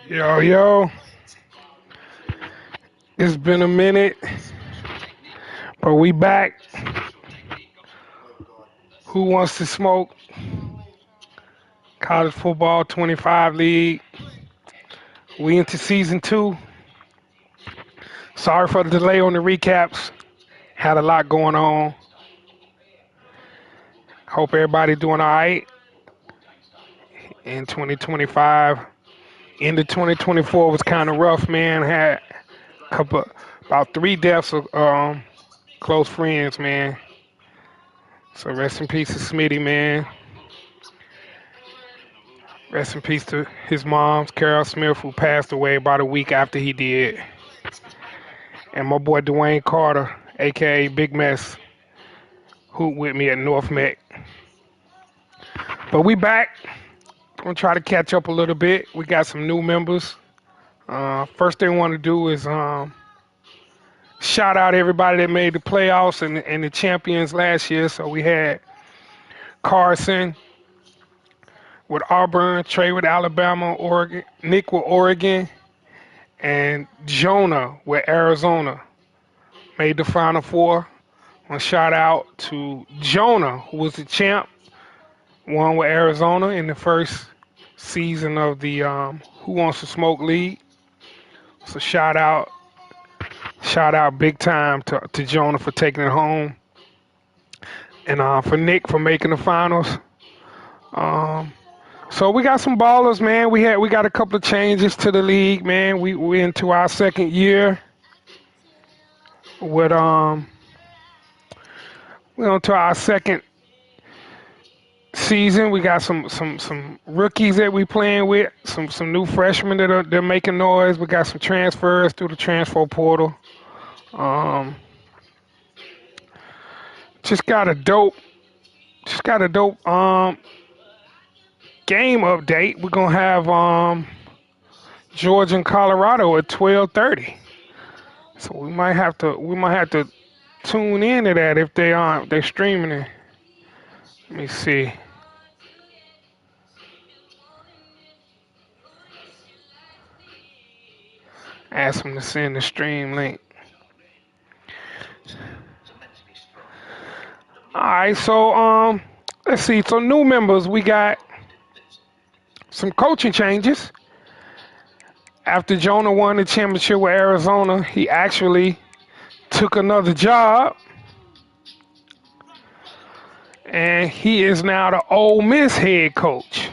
Yo, yo, it's been a minute, but we back. Who wants to smoke? College Football 25 League. We into season 2. Sorry for the delay on the recaps. Had a lot going on. Hope everybody doing all right in 2025. End of 2024 was kind of rough, man. Had about 3 deaths of close friends, man. So rest in peace to Smitty, man. Rest in peace to his mom, Carol Smith, who passed away about a week after he did. And my boy Dwayne Carter, a.k.a. Big Mess, who with me at North Met. But we back. Gonna try to catch up a little bit. We got some new members. First thing I want to do is shout out everybody that made the playoffs and the champions last year. So we had Carson with Auburn, Trey with Alabama, Oregon, Nick with Oregon, and Jonah with Arizona. Made the Final Four. A shout out to Jonah, who was the champ, won with Arizona in the first season of the Who Wants to Smoke League. So shout out big time to Jonah for taking it home, and for Nick for making the finals. So we got some ballers, man. We got a couple of changes to the league, man. We into our second year with we on to our second season. We got some rookies that we playing with, some new freshmen they're making noise. We got some transfers through the transfer portal. Just got a dope game update. We're gonna have Georgia and Colorado at 12:30. So we might have to tune into that if they're streaming it. Let me see. Ask them to send the stream link. All right, so let's see. So new members, we got some coaching changes. After Jonah won the championship with Arizona, he actually took another job, and he is now the Ole Miss head coach.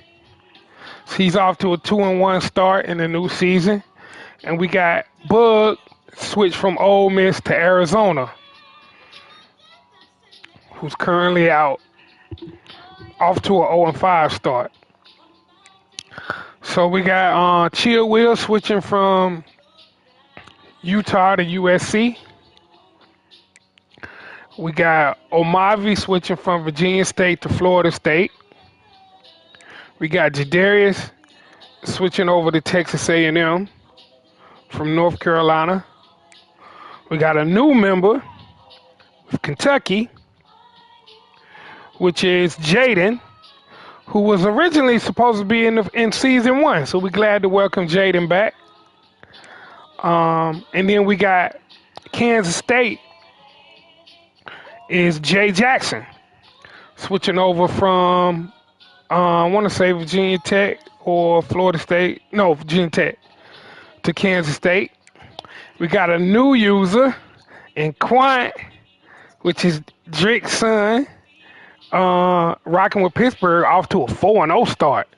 So he's off to a 2-1 start in the new season, and we got Bug switched from Ole Miss to Arizona, who's currently out, off to a 0-5 start. So we got Chill Will switching from Utah to USC. We got Omavi switching from Virginia State to Florida State. We got Jadarius switching over to Texas A&M from North Carolina. We got a new member with Kentucky, which is Jaden, who was originally supposed to be in season 1. So we're glad to welcome Jaden back. And then we got Kansas State is Jay Jackson, switching over from I want to say Virginia Tech or Florida State. No, Virginia Tech to Kansas State. We got a new user in Quant, which is Drake's son. Rocking with Pittsburgh, off to a 4-0 start.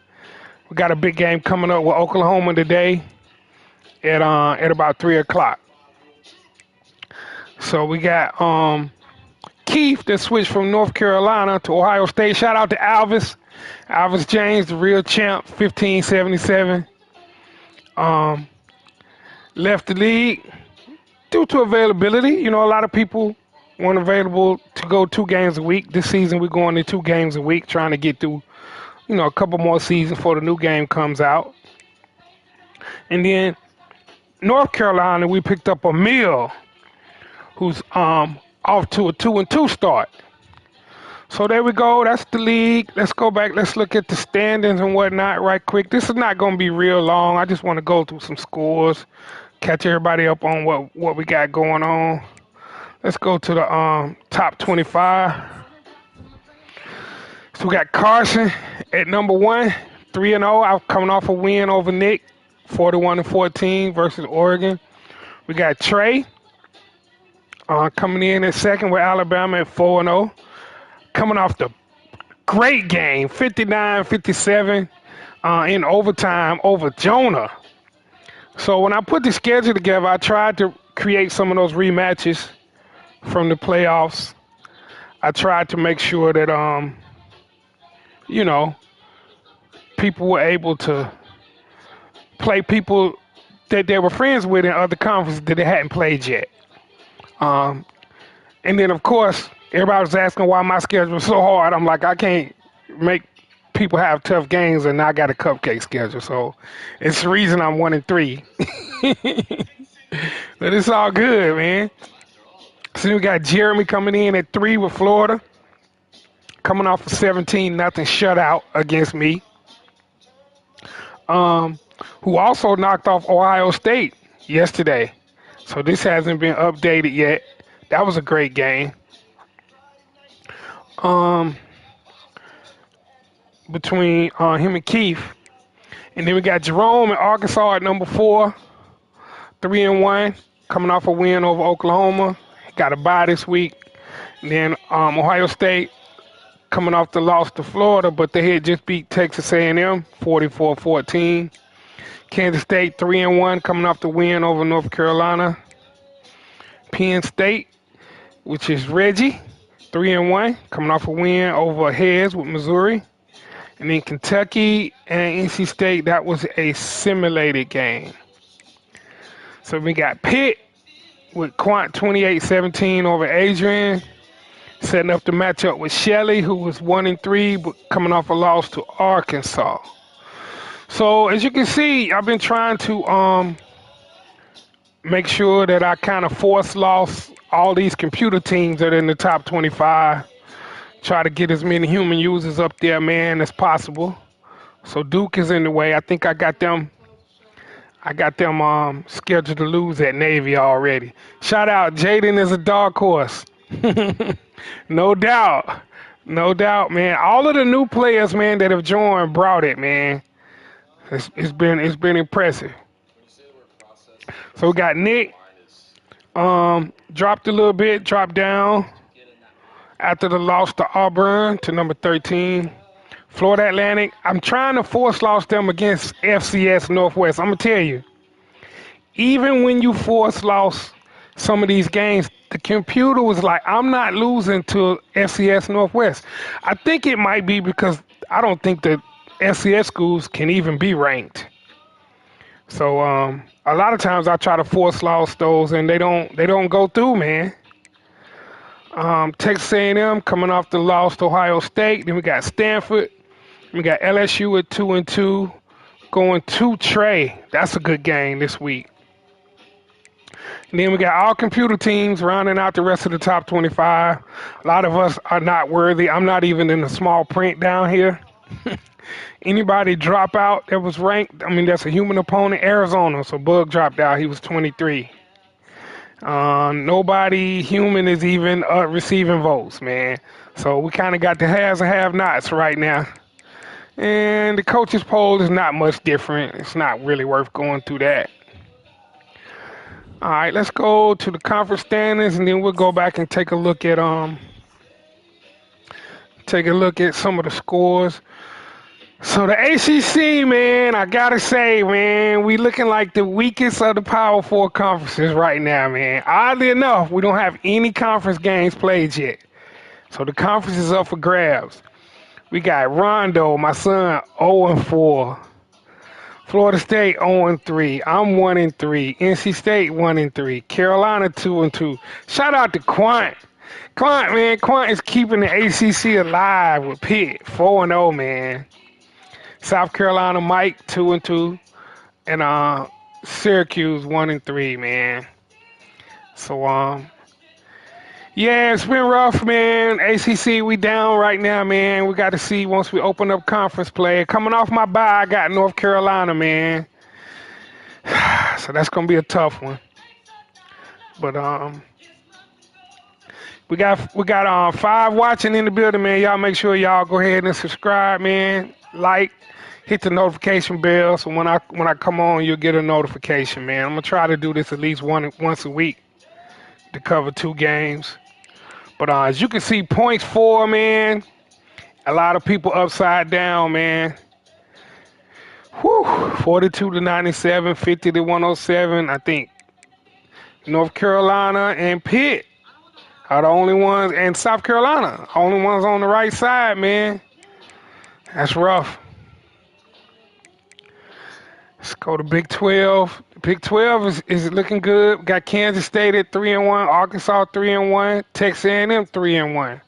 We got a big game coming up with Oklahoma today at about 3:00. So we got Keith that switched from North Carolina to Ohio State. Shout out to Alvis James, the real champ, 1577. Left the league due to availability. You know, a lot of people weren't available to go 2 games a week. This season, we're going to 2 games a week, trying to get through, a couple more seasons before the new game comes out. And then North Carolina, we picked up Emil, who's off to a 2-2 start. So there we go. That's the league. Let's go back. Let's look at the standings and whatnot right quick. This is not going to be real long. I just want to go through some scores, catch everybody up on what we got going on. Let's go to the top 25. So we got Carson at number 1, 3-0. I'm coming off a win over Nick, 41-14 versus Oregon. We got Trey coming in at second with Alabama at 4-0. Coming off the great game, 59-57 in overtime over Jonah. So when I put the schedule together, I tried to create some of those rematches from the playoffs. I tried to make sure that, people were able to play people that they were friends with in other conferences that they hadn't played yet. And then, of course, everybody was asking why my schedule was so hard. I'm like, I can't make people have tough games, and I got a cupcake schedule. So it's the reason I'm 1-3. But it's all good, man. So we got Jeremy coming in at 3 with Florida, coming off a 17-0 shutout against me. Who also knocked off Ohio State yesterday. So this hasn't been updated yet. That was a great game. Between him and Keith. And then we got Jerome in Arkansas at number 4, 3-1, coming off a win over Oklahoma. Got a bye this week. And then Ohio State coming off the loss to Florida, but they had just beat Texas A&M 44-14. Kansas State 3-1, coming off the win over North Carolina. Penn State, which is Reggie, 3-1, coming off a win over Heads with Missouri. And then Kentucky and NC State, that was a simulated game. So we got Pitt with Quant 28-17 over Adrian, setting up the matchup with Shelley, who was 1-3, but coming off a loss to Arkansas. So as you can see, I've been trying to make sure that I kind of force loss all these computer teams that are in the top 25. Try to get as many human users up there, man, as possible. So Duke is in the way. I think I got them scheduled to lose at Navy already. Shout out, Jaden is a dark horse. No doubt. No doubt, man. All of the new players, man, that have joined brought it, man. It's been impressive. So we got Nick, dropped a little bit, dropped down after the loss to Auburn to number 13. Florida Atlantic, I'm trying to force loss them against FCS Northwest. I'm going to tell you, even when you force loss some of these games, the computer was like, I'm not losing to FCS Northwest. I think it might be because I don't think the FCS schools can even be ranked. So a lot of times I try to force loss those and they don't go through, man. Texas A&M coming off the loss to Ohio State. Then we got Stanford. We got LSU at 2-2, going to Trey. That's a good game this week. And then we got all computer teams rounding out the rest of the top 25. A lot of us are not worthy. I'm not even in the small print down here. Anybody drop out that was ranked, I mean, that's a human opponent. Arizona, so Bug dropped out. He was 23. Nobody human is even receiving votes, man. So we kind of got the haves and have-nots right now. And the coaches poll is not much different. It's not really worth going through that. All right, let's go to the conference standings, and then we'll go back and take a look at some of the scores. So the ACC, man, I gotta say, man, we looking like the weakest of the Power Four conferences right now, man. Oddly enough, we don't have any conference games played yet. So the conference is up for grabs. We got Rondo, my son, 0-4. Florida State 0-3. I'm 1-3. NC State 1-3. Carolina 2-2. Shout out to Quant. Quant, man, Quant is keeping the ACC alive with Pitt 4-0, man. South Carolina Mike 2-2, and Syracuse 1-3, man. So Yeah, it's been rough, man. ACC, we down right now, man. We got to see once we open up conference play. Coming off my bye, I got North Carolina, man. So that's gonna be a tough one. But we got 5 watching in the building, man. Y'all make sure y'all go ahead and subscribe, man. Like, hit the notification bell so when I come on, you'll get a notification, man. I'm gonna try to do this at least once a week to cover 2 games. But as you can see, points for, man. A lot of people upside down, man. Whew, 42 to 97, 50 to 107. I think North Carolina and Pitt are the only ones, and South Carolina, only ones on the right side, man. That's rough. Let's go to Big 12. Big 12 is looking good. We got Kansas State at 3-1, Arkansas 3-1, Texas A&M 3-1.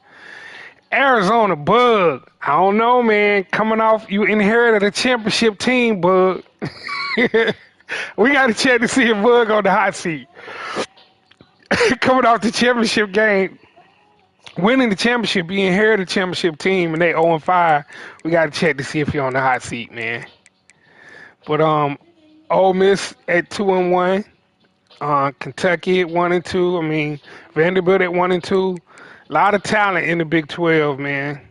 Arizona, Bug. I don't know, man. Coming off, you inherited a championship team, Bug. We got to check to see if Bug on the hot seat. Coming off the championship game, winning the championship, you inherited a championship team, and they 0-5. We got to check to see if you're on the hot seat, man. But Ole Miss at 2-1. Kentucky at 1-2. I mean, Vanderbilt at 1-2. A lot of talent in the Big 12, man.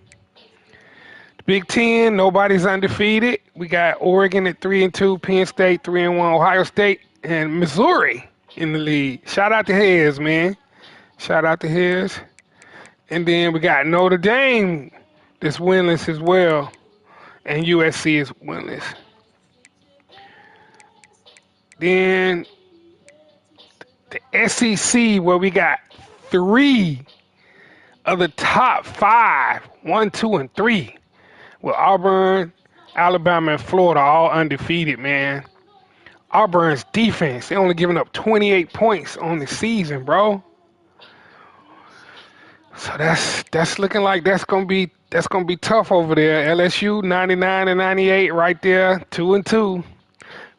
Big Ten, nobody's undefeated. We got Oregon at 3-2, Penn State 3-1, Ohio State, and Missouri in the lead. Shout out to Hez, man. Shout out to Hez. And then we got Notre Dame that's winless as well, and USC is winless. Then the SEC, where we got 3 of the top 5, 1, 2, and 3. With Auburn, Alabama, and Florida all undefeated, man. Auburn's defense, they only giving up 28 points on the season, bro. So that's looking like that's gonna be tough over there. LSU 99 and 98 right there, 2-2.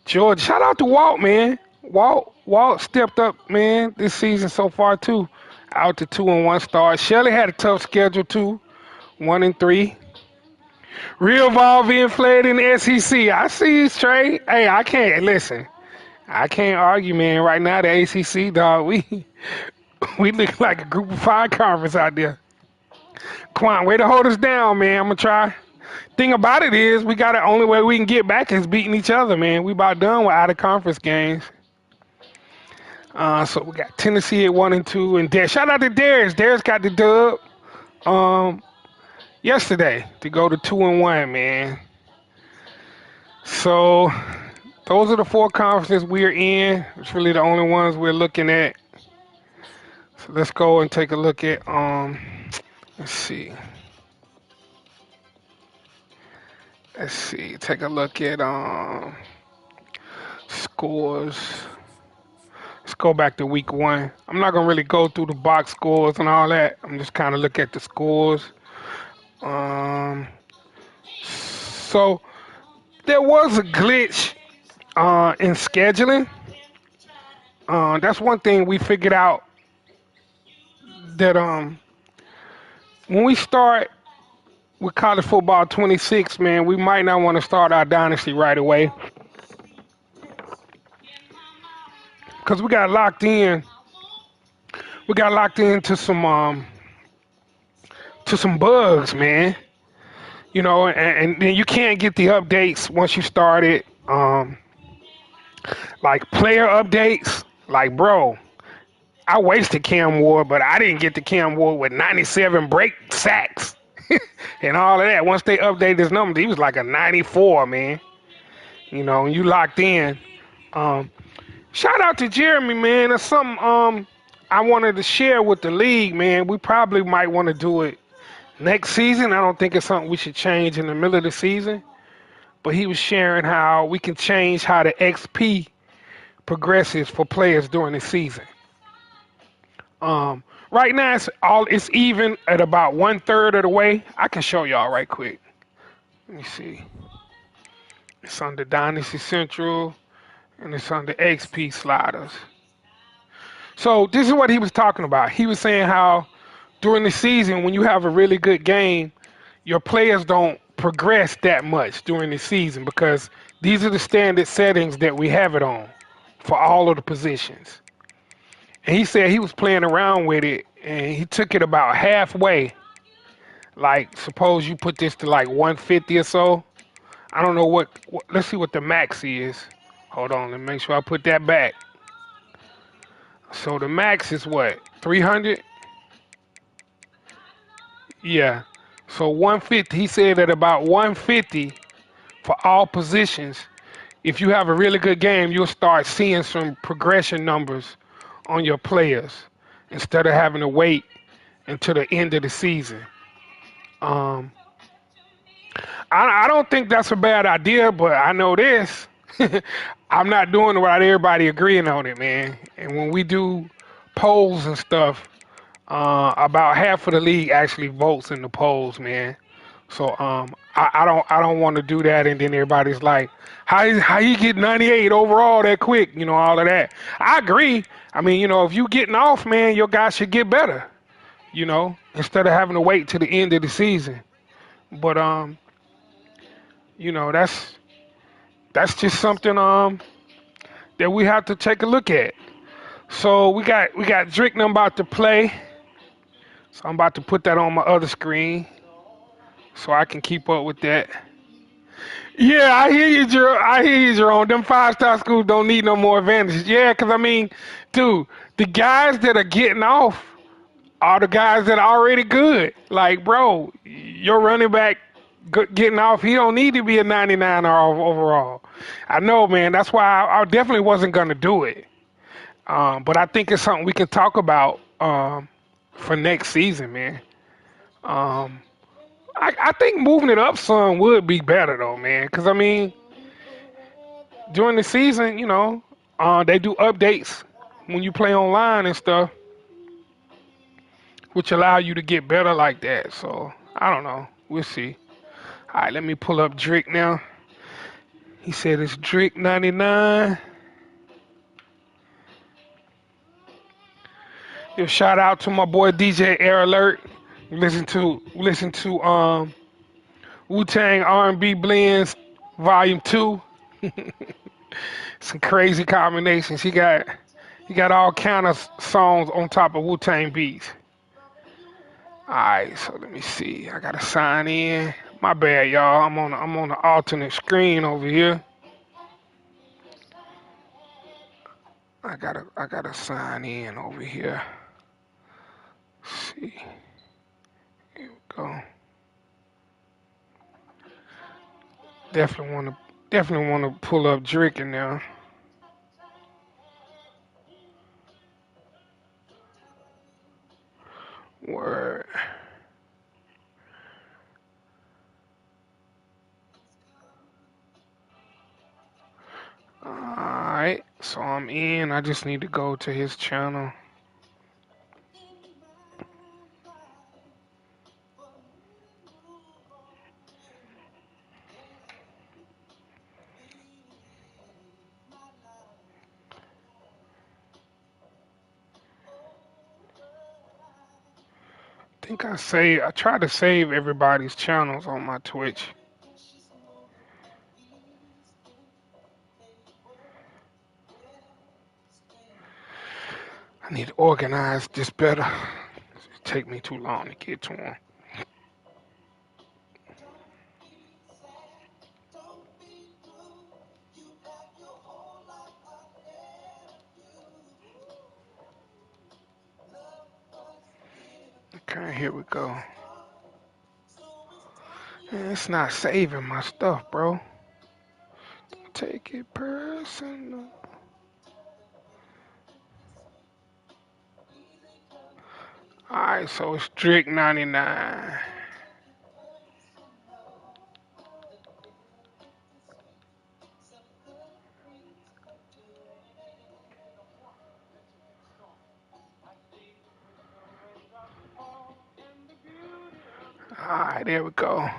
Georgia, shout out to Walt, man. Walt stepped up, man, this season so far too. Out to 2-1 start. Shelley had a tough schedule too, 1-3. Real ball being played in the SEC. I see you, Trey. Hey, I can't listen. I can't argue, man. Right now, the ACC, dog, we look like a group of 5 conference out there. Quan, way to hold us down, man. I'm gonna try. Thing about it is, we got the only way we can get back is beating each other, man. We about done with out of conference games. So we got Tennessee at 1-2, and shout out to Darius. Darius got the dub yesterday to go to 2-1, man. So those are the 4 conferences we're in. It's really the only ones we're looking at. So let's go and take a look at let's see. Take a look at scores. Let's go back to week 1. I'm not gonna really go through the box scores and all that. I'm just kind of look at the scores. So there was a glitch in scheduling. That's one thing we figured out, that when we start with college football 26, man, we might not want to start our dynasty right away, because we got locked in. We got locked into some bugs, man. You know, and then you can't get the updates once you start it. Like player updates, like, bro, I wasted Cam Ward, but I didn't get the Cam Ward with 97 break sacks and all of that. Once they updated his numbers, he was like a 94, man. You know, and you locked in. Shout out to Jeremy, man. That's something I wanted to share with the league, man. We probably might want to do it next season. I don't think it's something we should change in the middle of the season. But he was sharing how we can change how the XP progresses for players during the season. Right now it's even at about 1/3 of the way. I can show y'all right quick. Let me see. It's under Dynasty Central and it's under XP sliders. So this is what he was talking about. He was saying how during the season, when you have a really good game, your players don't progress that much during the season because these are the standard settings that we have it on for all of the positions. And he said he was playing around with it and he took it about halfway. Like, suppose you put this to like 150 or so. I don't know what let's see what the max is. Hold on, let me make sure I put that back. So the max is what? 300? Yeah. So 150, he said that about 150 for all positions, if you have a really good game, you'll start seeing some progression numbers on your players instead of having to wait until the end of the season. Um, I don't think that's a bad idea, but I know this. I'm not doing it without everybody agreeing on it, man. And when we do polls and stuff, about half of the league actually votes in the polls, man. So I don't want to do that, and then everybody's like, how you get 98 overall that quick? You know, all of that. I agree. I mean, you know, if you getting off, man, your guy should get better. You know, instead of having to wait to the end of the season. But you know, that's just something that we have to take a look at. So we got Drake and I'm about to play. So I'm about to put that on my other screen so I can keep up with that. Yeah, I hear you, Jerome. I hear you, Jerome. Them five-star schools don't need no more advantages. Yeah, because I mean, dude, the guys that are getting off are the guys that are already good. Like, bro, your running back getting off, he don't need to be a 99 overall. I know, man. That's why I definitely wasn't gonna do it. But I think it's something we can talk about for next season, man. Um, I think moving it up some would be better though, man. Because I mean, during the season, you know, they do updates when you play online and stuff, which allow you to get better like that. So I don't know. We'll see. All right, let me pull up Drake now. He said it's Drake 99. Yo, shout out to my boy DJ Air Alert. Listen to Wu Tang R&B Blends Volume 2. Some crazy combinations. He got all kind of songs on top of Wu Tang beats. Alright, so let me see. I gotta sign in. My bad, y'all. I'm on the alternate screen over here. I gotta sign in over here. Let's see. Here we go. Definitely wanna pull up Drake in there. Word. Alright, so I'm in. I just need to go to his channel. I tried to save everybody's channels on my Twitch. I need to organize this better. It take me too long to get to them. Okay, here we go. Man, it's not saving my stuff, bro. Take it personal. Alright, so it's strict 99. Alright, there we go.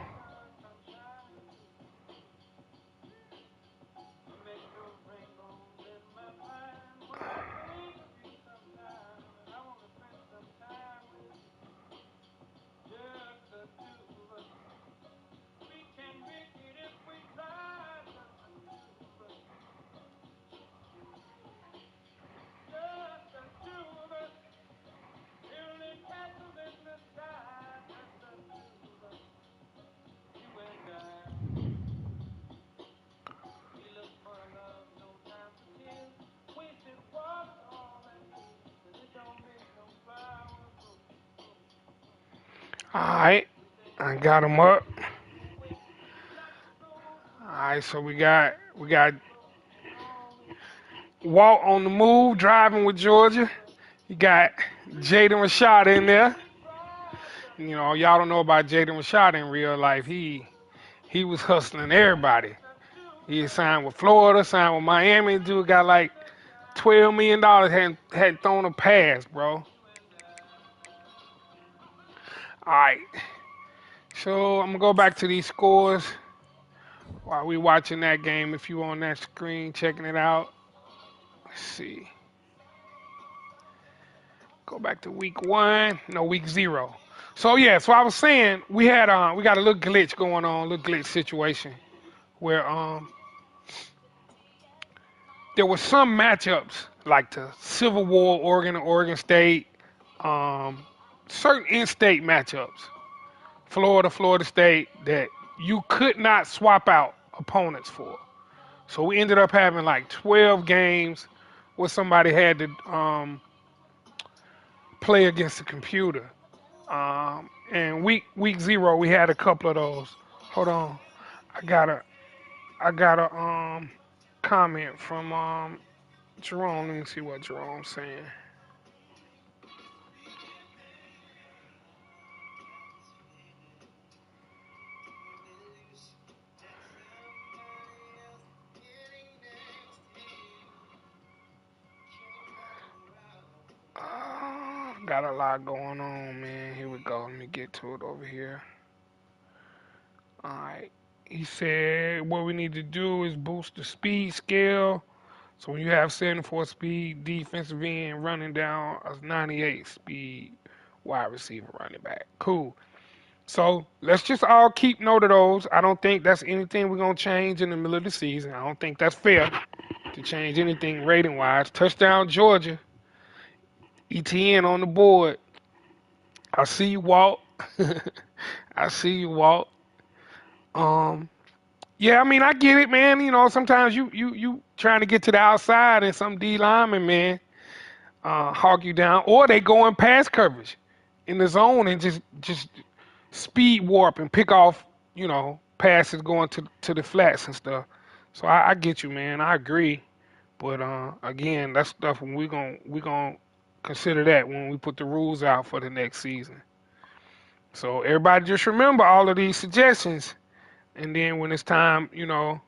All right, I got them up. All right, so we got Walt on the move, driving with Georgia. You got Jaden Rashad in there. You know, y'all don't know about Jaden Rashad in real life. He was hustling everybody. He signed with Florida, signed with Miami. Dude got like $12 million. Had thrown a pass, bro. All right, so I'm gonna go back to these scores while we watching that game. If you on that screen checking it out, let's see. Go back to week 1. No, week 0. So yeah, so I was saying we got a little glitch going on, little glitch situation where there were some matchups like the Civil War, Oregon and Oregon State, um, certain in-state matchups, Florida, Florida State, that you could not swap out opponents for. So we ended up having like 12 games where somebody had to play against the computer. And week 0, we had a couple of those. Hold on, I got a comment from Jerome. Let me see what Jerome's saying. Got a lot going on, man. Here we go. Let me get to it over here. All right. He said what we need to do is boost the speed scale. So when you have 74 speed defensive end running down a 98 speed wide receiver running back. Cool. So let's just all keep note of those. I don't think that's anything we're going to change in the middle of the season. I don't think that's fair to change anything rating wise. Touchdown Georgia. ETN on the board. I see you, Walt. I see you, Walt. Um, yeah, I mean, I get it, man. You know, sometimes you trying to get to the outside and some D lineman, man, hog you down, or they go in pass coverage in the zone and just speed warp and pick off, you know, passes going to the flats and stuff. So I get you, man. I agree. But again, that's stuff when we gonna consider that when we put the rules out for the next season. So everybody just remember all of these suggestions, and then when it's time, you know,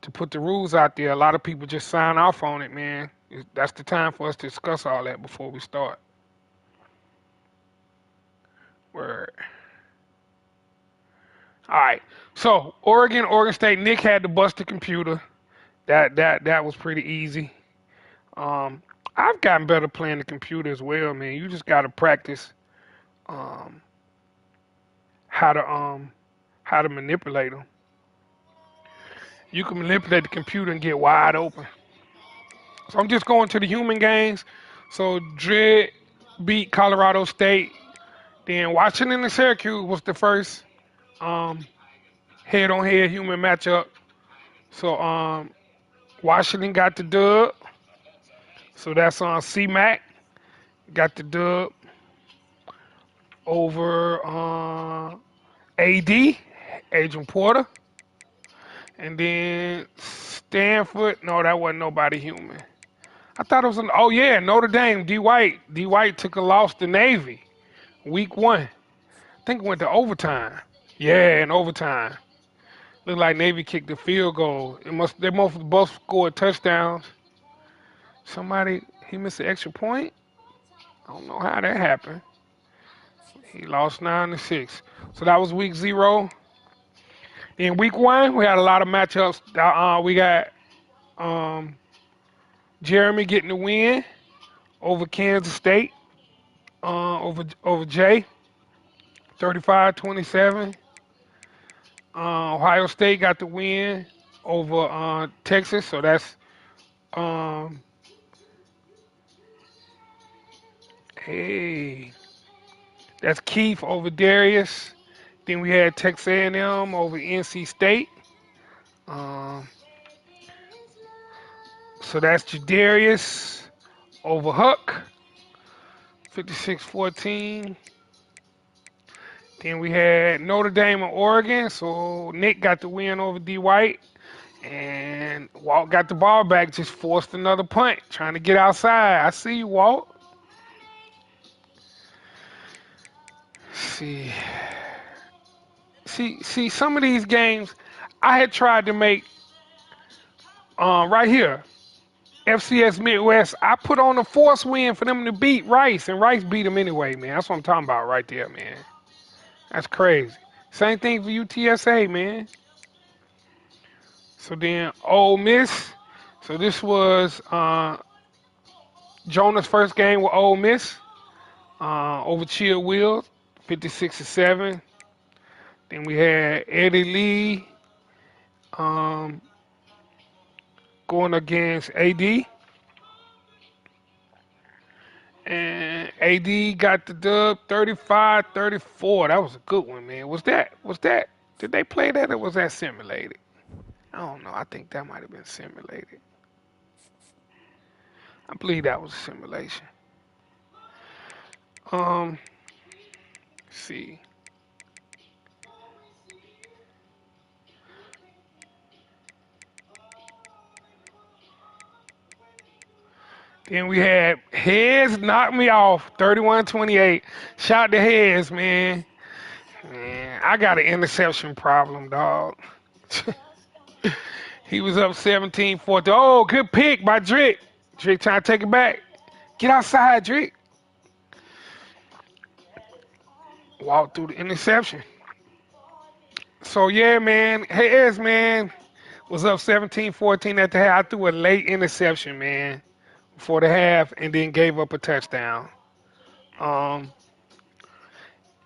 to put the rules out there, a lot of people just sign off on it, man. That's the time for us to discuss all that before we start. Word. All right. So Oregon State. Nick had to bust the computer. That was pretty easy. Um, I've gotten better playing the computer as well, man. You just got to practice um, how to how to manipulate them. You can manipulate the computer and get wide open. So I'm just going to the human games. So Dread beat Colorado State. Then Washington and Syracuse was the first um, head-on-head human matchup. So Washington got the dub. So that's on C-Mac. Got the dub over AD, Adrian Porter. And then Stanford, no, that wasn't nobody human. I thought it was oh yeah, Notre Dame, D White. D White took a loss to Navy, week 1. I think it went to overtime. Yeah, in overtime. Looked like Navy kicked the field goal. They must both scored touchdowns. Somebody he missed an extra point. I don't know how that happened. He lost 9-6. So that was week 0. In week 1, we had a lot of matchups. We got um, Jeremy getting the win over Kansas State, over Jay, 35-27. Ohio State got the win over Texas, so that's um, hey, that's Keith over Darius. Then we had Texas A&M over NC State. Um, so that's Jadarius over Huck, 56-14. Then we had Notre Dame and Oregon. So Nick got the win over D White. And Walt got the ball back, just forced another punt, trying to get outside. I see you, Walt. See, see, some of these games I had tried to make right here. FCS Midwest, I put on a force win for them to beat Rice, and Rice beat them anyway, man. That's what I'm talking about right there, man. That's crazy. Same thing for UTSA, man. So then Ole Miss. So this was Jonah's first game with Ole Miss over Chill Wheels, 56-7. Then we had Eddie Lee um, going against AD. And AD got the dub 35-34. That was a good one, man. Did they play that or was that simulated? I don't know. I think that might have been simulated. I believe that was a simulation. Let's see. Then we had Heads knock me off 31-28. Shout to Heads, man. Man, I got an interception problem, dog. He was up 17-14. Oh, good pick by Drake. Drake trying to take it back. Get outside, Drake. Walk through the interception. So, yeah, man. Heads, man, was up 17-14 at the half. I threw a late interception, man, before the half, and then gave up a touchdown. Um,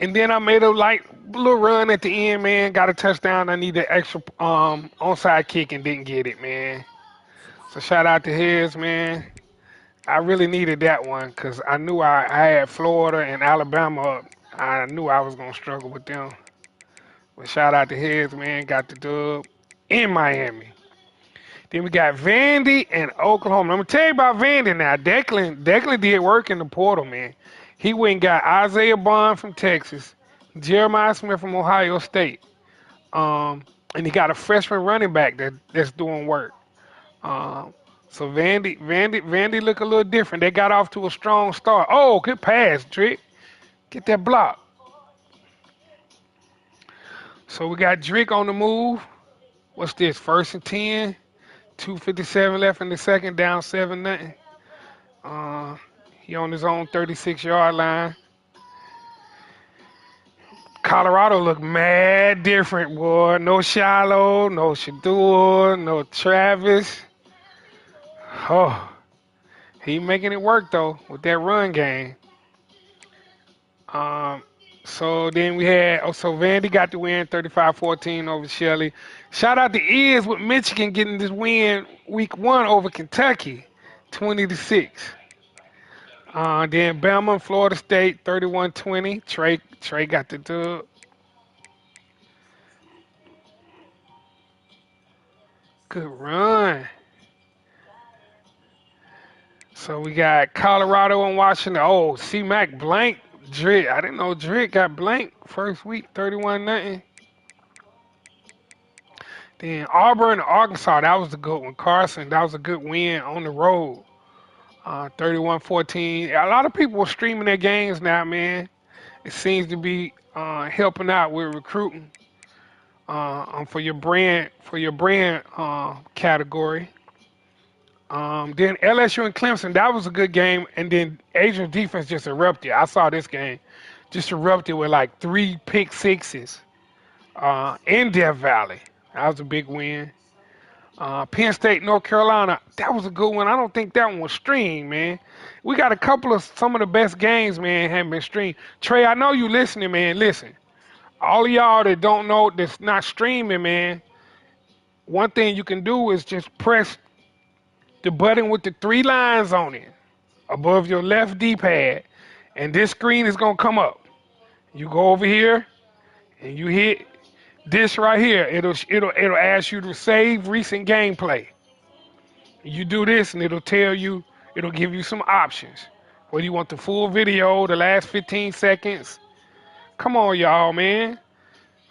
and then I made a little run at the end, man. Got a touchdown. I needed an extra onside kick and didn't get it, man. So shout out to his, man. I really needed that one because I knew I had Florida and Alabama up. I knew I was gonna struggle with them. But shout out to his, man. Got the dub in Miami. Then we got Vandy and Oklahoma. I'm gonna tell you about Vandy now. Declan did work in the portal, man. He went and got Isaiah Bond from Texas, Jeremiah Smith from Ohio State, and he got a freshman running back that's doing work. Um, so Vandy look a little different. They got off to a strong start. Oh, good pass, Drake. Get that block. So we got Drake on the move. What's this? First and 10. 2:57 left in the second, down 7-0. Uh, he on his own 36-yard line. Colorado look mad different, boy. No Shiloh, no Shador, no Travis. Oh, he making it work though with that run game. Um, so then we had so Vandy got the win 35-14 over Shelley. Shout out to Iz with Michigan getting this win week 1 over Kentucky, 20-6. Then Bama and Florida State 31-20. Trey got the dub. Good run. So we got Colorado and Washington. Oh, C-Mac blank Drake. I didn't know Drake got blank first week, 31-0. Then Auburn and Arkansas, that was a good one. Carson, that was a good win on the road. 31-14. A lot of people are streaming their games now, man. It seems to be helping out with recruiting for your brand category. Then LSU and Clemson, that was a good game. And then Asian defense just erupted. I saw this game just erupted with like 3 pick sixes in Death Valley. That was a big win. Penn State, North Carolina, that was a good one. I don't think that one was streamed, man. We got a couple of some of the best games, man, haven't been streamed. Trey, I know you listening, man. Listen, all of y'all that don't know that's not streaming, man, one thing you can do is just press the button with the 3 lines on it above your left D-pad, and this screen is gonna come up. You go over here and you hit this right here. It'll ask you to save recent gameplay. You do this and it'll give you some options. Whether you want the full video, the last 15 seconds, Come on, y'all, man.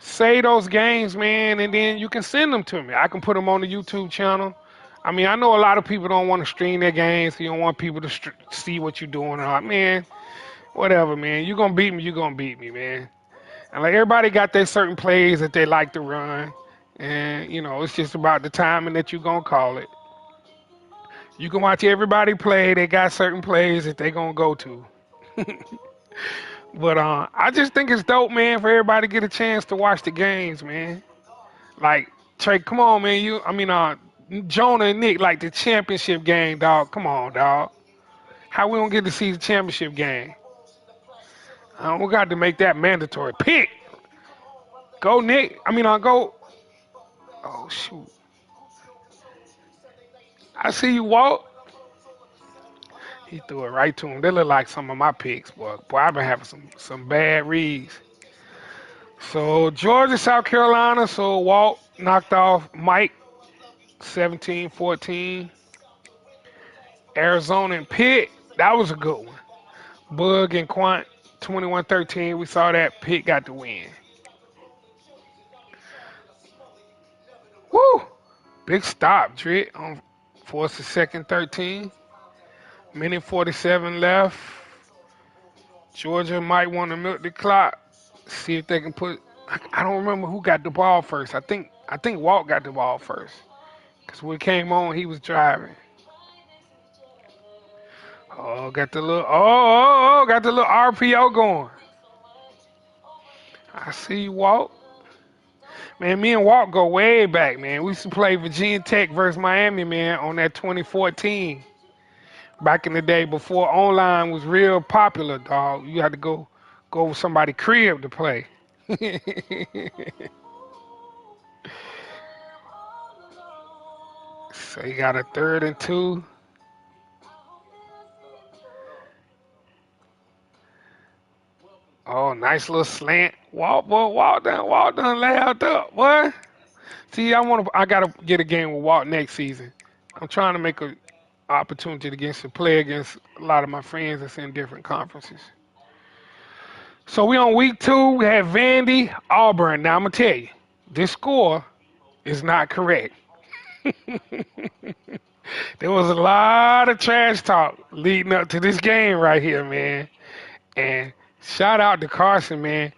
Say those games, man, and then you can send them to me. I can put them on the YouTube channel. I mean, I know a lot of people don't want to stream their games. You don't want people to see what you're doing. Man, whatever, man. You're going to beat me, you're going to beat me, man. And like everybody got their certain plays that they like to run. And, it's just about the timing that you're going to call it. You can watch everybody play. They got certain plays that they going to go to. But I just think it's dope, man, for everybody to get a chance to watch the games, man. Like, Trey, come on, man. Jonah and Nick, like the championship game, dog. Come on, dog. How we don't get to see the championship game? We got to make that mandatory. Pick. Go, Nick. Go. Oh, shoot. I see you, Walt. He threw it right to him. They look like some of my picks, boy. Boy, I've been having some bad reads. So, Georgia, South Carolina. So, Walt knocked off Mike, 17-14. Arizona and Pitt. That was a good one. Bug and Quant, 21-13. We saw that. Pitt got the win. Woo! Big stop, Drit, on force the second 13. Minute 47 left. Georgia might want to milk the clock. See if they can put. I don't remember who got the ball first. I think Walt got the ball first. Because when it came on, he was driving. Got the little RPO going. I see you, Walt. Man, me and Walt go way back, man. We used to play Virginia Tech versus Miami, man, on that 2014. Back in the day before online was real popular, dog. You had to go over somebody's crib to play. So you got a 3rd and 2. Oh, nice little slant. Walt done laughed up, boy. See, I gotta get a game with Walt next season. I'm trying to make an opportunity to play against a lot of my friends that's in different conferences. So we on week 2. We have Vandy, Auburn. Now I'm gonna tell you, this score is not correct. There was a lot of trash talk leading up to this game right here, man. And shout out to Carson, man.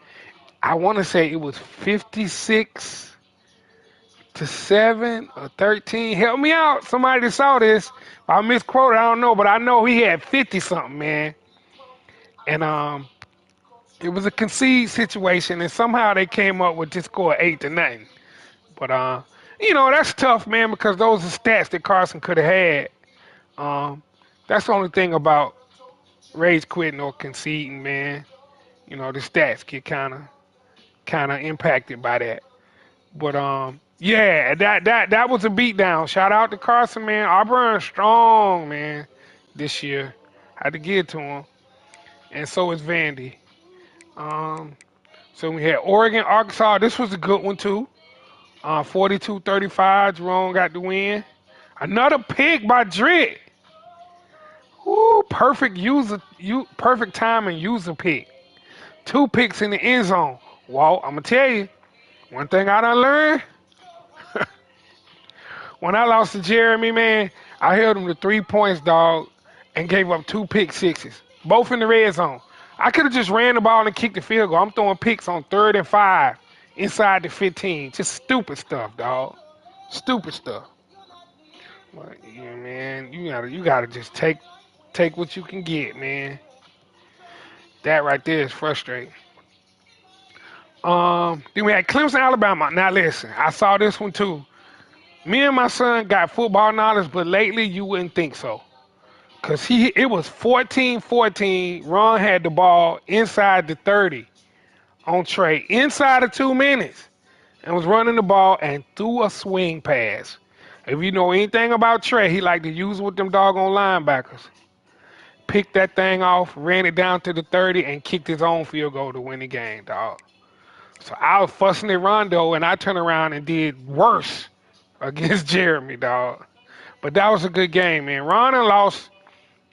I want to say it was 56-7 or 13. Help me out. Somebody that saw this. If I misquoted, I don't know, but I know he had 50 something, man. And it was a concede situation, and somehow they came up with this score 8-0. But that's tough, man, because those are stats that Carson could have had. That's the only thing about rage quitting or conceding, man. The stats get kind of impacted by that. But yeah, that was a beatdown. Shout out to Carson, man. Auburn strong, man, this year. Had to give it to him, and so is Vandy. So we had Oregon, Arkansas. This was a good one too. 42-35. Jerome got the win. Another pick by Drit. Ooh, perfect time and user pick. 2 picks in the end zone. Walt, I'm gonna tell you, one thing I done learned. When I lost to Jeremy, man, I held him to 3 points, dog, and gave up 2 pick sixes, both in the red zone. I could have just ran the ball and kicked the field goal. I'm throwing picks on 3rd and 5 inside the 15. Just stupid stuff, dog. Stupid stuff. But yeah, man, you gotta just take what you can get, man. That right there is frustrating. Then we had Clemson, Alabama. Now listen, I saw this one too. Me and my son got football knowledge, but lately you wouldn't think so. Cause it was 14-14. Ron had the ball inside the 30 on Trey, inside of 2 minutes, and was running the ball and threw a swing pass. If you know anything about Trey, he like to use with them doggone linebackers. Picked that thing off, ran it down to the 30, and kicked his own field goal to win the game, dog. So I was fussing at Rondo, and I turned around and did worse against Jeremy, dog. But that was a good game, man. Rondo lost.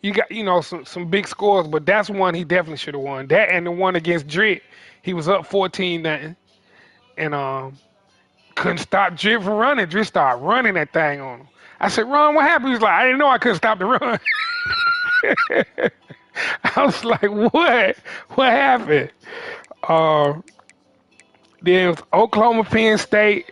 You got, some big scores, but that's one he definitely should have won. That and the one against Drit, He was up 14 nothing, and couldn't stop Drip from running. Drip started running that thing on him. I said, Ron, what happened? He was like, I didn't know I couldn't stop the run. I was like, what? What happened? Uh, then it was Oklahoma, Penn State.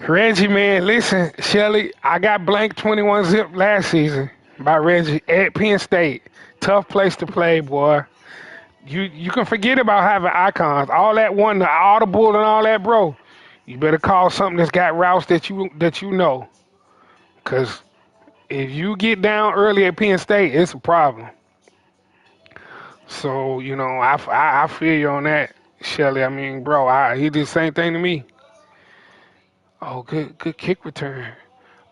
Reggie, man, listen, Shelly, I got blank 21 zip last season by Reggie at Penn State. Tough place to play, boy. You can forget about having icons. All that one, the audible and all that, bro. You better call something that's got routes that you know. Cause if you get down early at Penn State, it's a problem. So, I feel you on that, Shelly. I mean, bro, he did the same thing to me. Oh, good kick return.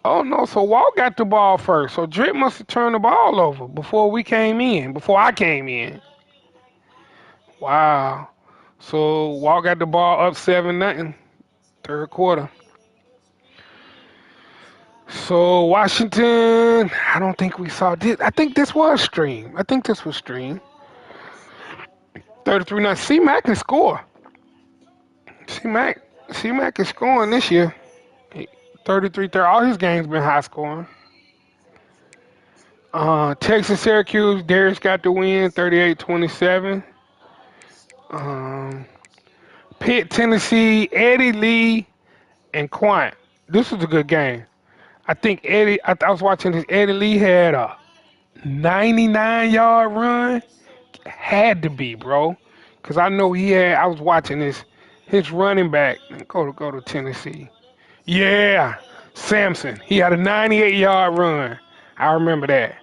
Oh no, so Walt got the ball first. So Drake must have turned the ball over before I came in. Wow. So Walt got the ball up 7-0, third quarter. So Washington, I don't think we saw this. I think this was stream. I think this was stream. 33 now. C-Mac can score. C-Mac, C-Mac is scoring this year. 33, 30. All his games been high scoring. Texas, Syracuse, Darius got the win, 38-27. Um, Pitt, Tennessee, Eddie Lee, and Quant. This was a good game. I think I was watching this. Eddie Lee had a 99-yard run. Had to be, bro. Because I know I was watching this. His running back, go to Tennessee. Yeah, Samson. He had a 98-yard run. I remember that.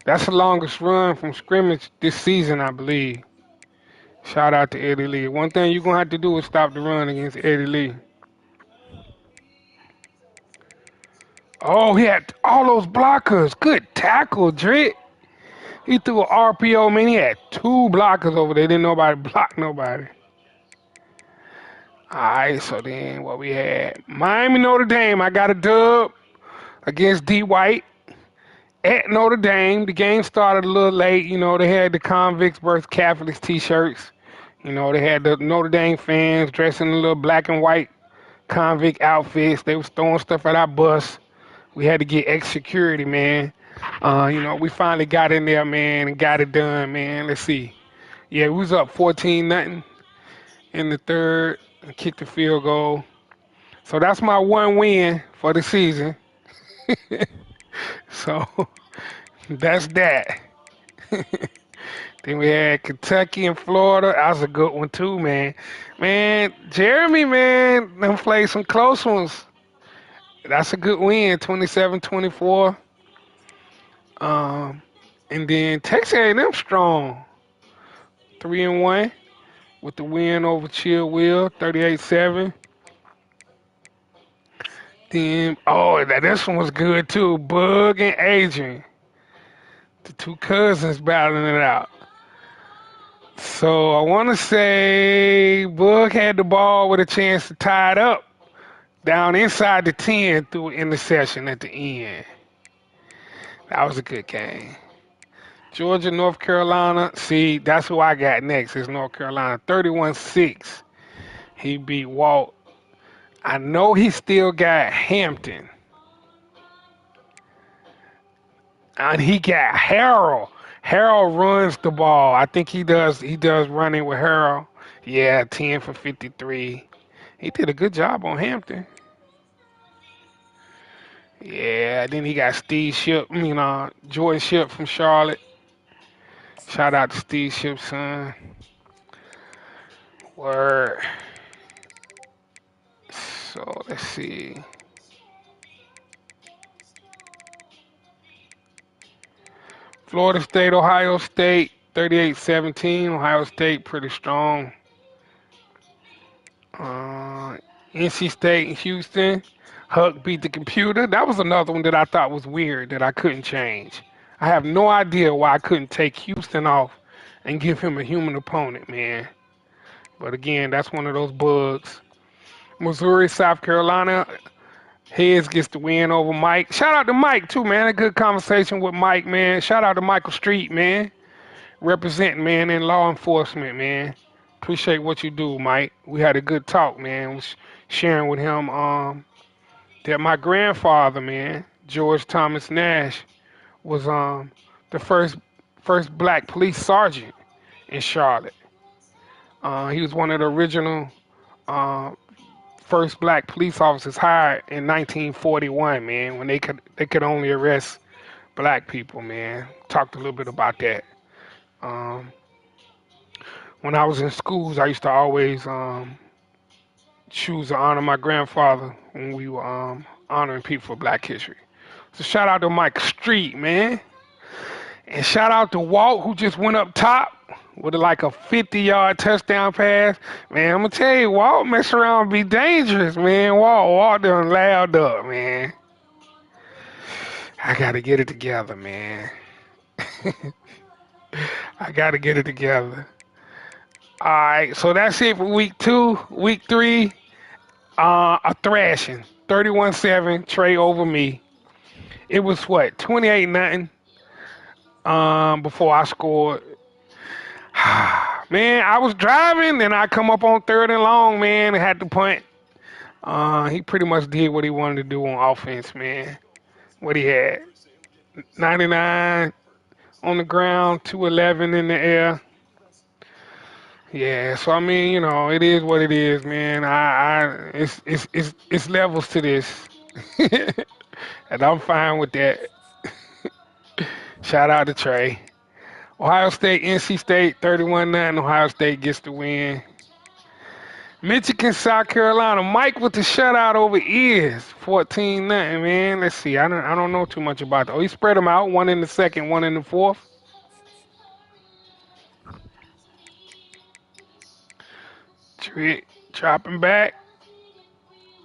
That's the longest run from scrimmage this season, I believe. Shout out to Eddie Lee. One thing you're going to have to do is stop the run against Eddie Lee. Oh, he had all those blockers. Good tackle, Drake. He threw an RPO, man. He had two blockers over there. Didn't nobody block nobody. All right, so then what we had? Miami, Notre Dame. I got a dub against D. White at Notre Dame. The game started a little late. They had the Convicts versus Catholics T-shirts. They had the Notre Dame fans dressed in a little black and white convict outfits. They was throwing stuff at our bus. We had to get extra security, man. We finally got in there, man, and got it done, man. Let's see. Yeah, we was up 14-0 in the third and kicked the field goal. So that's my one win for the season. So that's that. Then we had Kentucky and Florida. That was a good one too, man. Man, Jeremy, man, them played some close ones. That's a good win, 27-24. And then Texas A&M strong, 3-1 with the win over Chill Will, 38-7. Then this one was good too. Bug and Adrian, the two cousins battling it out. So I want to say Bug had the ball with a chance to tie it up down inside the 10 through an interception at the end. That was a good game. Georgia, North Carolina. See, that's who I got next is North Carolina. 31-6. He beat Walt. I know he still got Hampton. And he got Harrell. Harrell runs the ball. I think he does running with Harrell. Yeah, 10 for 53. He did a good job on Hampton. Yeah, then he got Steve Ship, Jordan Ship from Charlotte. Shout out to Steve Ship's son. Word. So let's see. Florida State, Ohio State, 38-17. Ohio State pretty strong. NC State and Houston. Huck beat the computer. That was another one that I thought was weird that I couldn't change. I have no idea why I couldn't take Houston off and give him a human opponent, man. But again, that's one of those bugs. Missouri, South Carolina. Heads gets the win over Mike. Shout out to Mike, too, man. A good conversation with Mike, man. Shout out to Michael Street, man. Representing, man, in law enforcement, man. Appreciate what you do, Mike. We had a good talk, man. Was sharing with him that my grandfather, man, George Thomas Nash, was the first black police sergeant in Charlotte. He was one of the original uh, first black police officers hired in 1941, man, when they could only arrest black people, man. Talked a little bit about that. Um, when I was in schools, I used to always choose to honor my grandfather when we were honoring people for Black History. So shout out to Mike Street, man. And shout out to Walt, who just went up top with like a 50-yard touchdown pass. Man, I'm going to tell you, Walt mess around and be dangerous, man. Walt done loud up, man. I got to get it together, man. I got to get it together. All right, so that's it for week 2. Week 3, a thrashing. 31-7, Trey over me. It was what, 28-0 before I scored. Man, I was driving, then I come up on 3rd and long, man, and had to punt. He pretty much did what he wanted to do on offense, man. What he had, 99 on the ground, 211 in the air. Yeah, so I mean, it is what it is, man. It's levels to this, and I'm fine with that. Shout out to Trey. Ohio State, NC State, 31-9. Ohio State gets the win. Michigan, South Carolina. Mike with the shutout over ears, 14-0, man. Let's see. I don't know too much about that. Oh, he spread them out. One in the second, one in the fourth. Drit dropping back.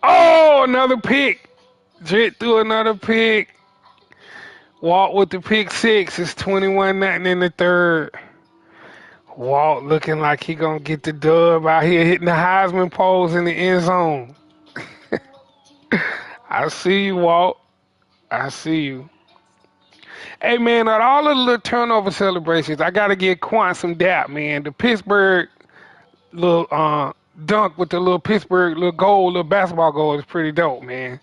Oh, another pick. Drit threw another pick. Walt with the pick six. It's 21-0 in the third. Walt looking like he gonna get the dub out here hitting the Heisman poles in the end zone. I see you, Walt. I see you. Hey man, at all of the little turnover celebrations, I gotta give Quan some dap, man. The Pittsburgh little dunk with the little Pittsburgh little goal, little basketball goal is pretty dope, man.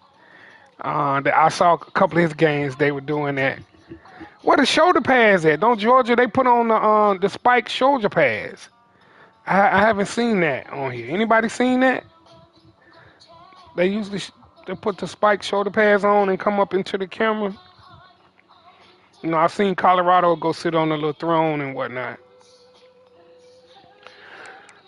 I saw a couple of his games. They were doing that. Where the shoulder pads at? Don't Georgia they put on the spike shoulder pads? I haven't seen that on here. Anybody seen that? They usually they put the spike shoulder pads on and come up into the camera. I've seen Colorado go sit on a little throne and whatnot.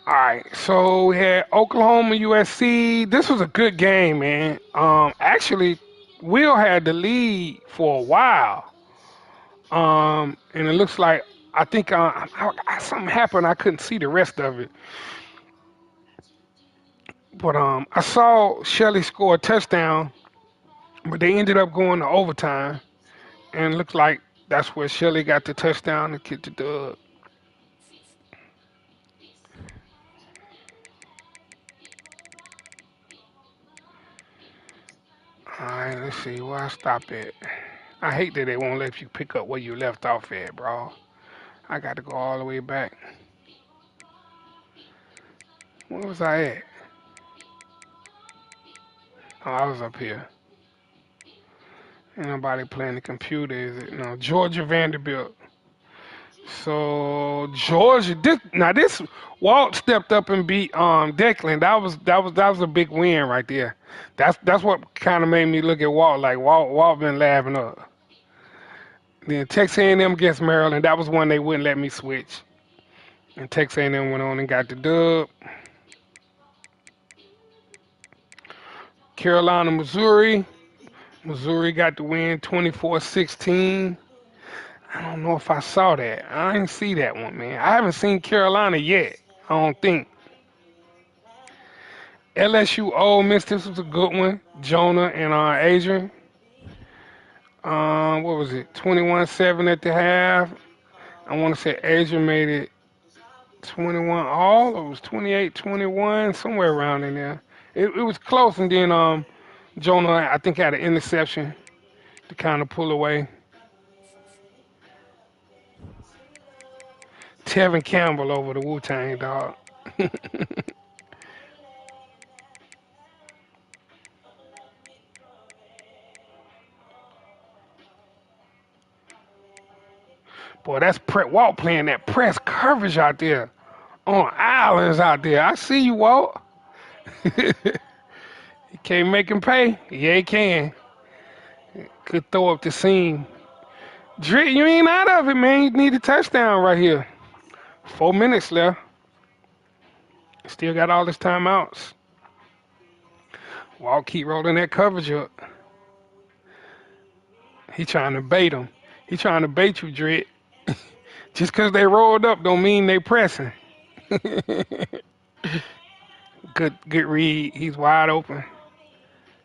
All right, so we had Oklahoma, USC. This was a good game, man. Actually, Will had the lead for a while. And it looks like I think something happened. I couldn't see the rest of it, but I saw Shelley score a touchdown, but they ended up going to overtime, and it looks like that's where Shelley got the touchdown to get the dub. All right, let's see where I stop at. I hate that they won't let you pick up where you left off at, bro. I got to go all the way back. Where was I at? Oh, I was up here. Ain't nobody playing the computer, is it? No, Georgia Vanderbilt. So Georgia, this Walt stepped up and beat Declan. That was a big win right there. That's what kind of made me look at Walt like Walt been laughing up. Then Texas A&M against Maryland. That was one they wouldn't let me switch. And Texas A&M went on and got the dub. Carolina, Missouri. Missouri got the win 24-16. I don't know if I saw that. I didn't see that one, man. I haven't seen Carolina yet. I don't think. LSU Ole Miss. This was a good one. Jonah and Adrian. What was it? 21-7 at the half. I want to say Adrian made it 21 all. Or it was 28-21, somewhere around in there. It was close, and then Jonah I think had an interception to kind of pull away. Tevin Campbell over the Wu-Tang dog. Boy, that's Walt playing that press coverage out there on islands out there. I see you, Walt. He can't make him pay. Yeah, he can. Could throw up the seam. Dre, you ain't out of it, man. You need a touchdown right here. 4 minutes left. Still got all his timeouts. Walt keep rolling that coverage up. He trying to bait him. He trying to bait you, Dre. Just because they rolled up don't mean they pressing. Good read. He's wide open.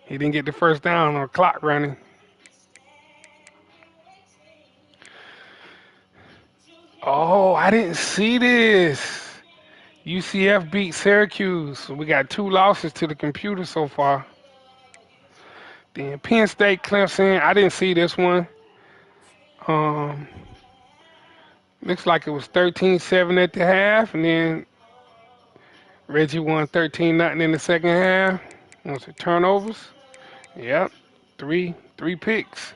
He didn't get the first down on the clock running. Oh, I didn't see this. UCF beat Syracuse. So we got 2 losses to the computer so far. Then Penn State, Clemson. I didn't see this one. Um, Looks like it was 13-7 at the half, and then Reggie won 13-0 in the second half. Was it turnovers? Yep, three picks.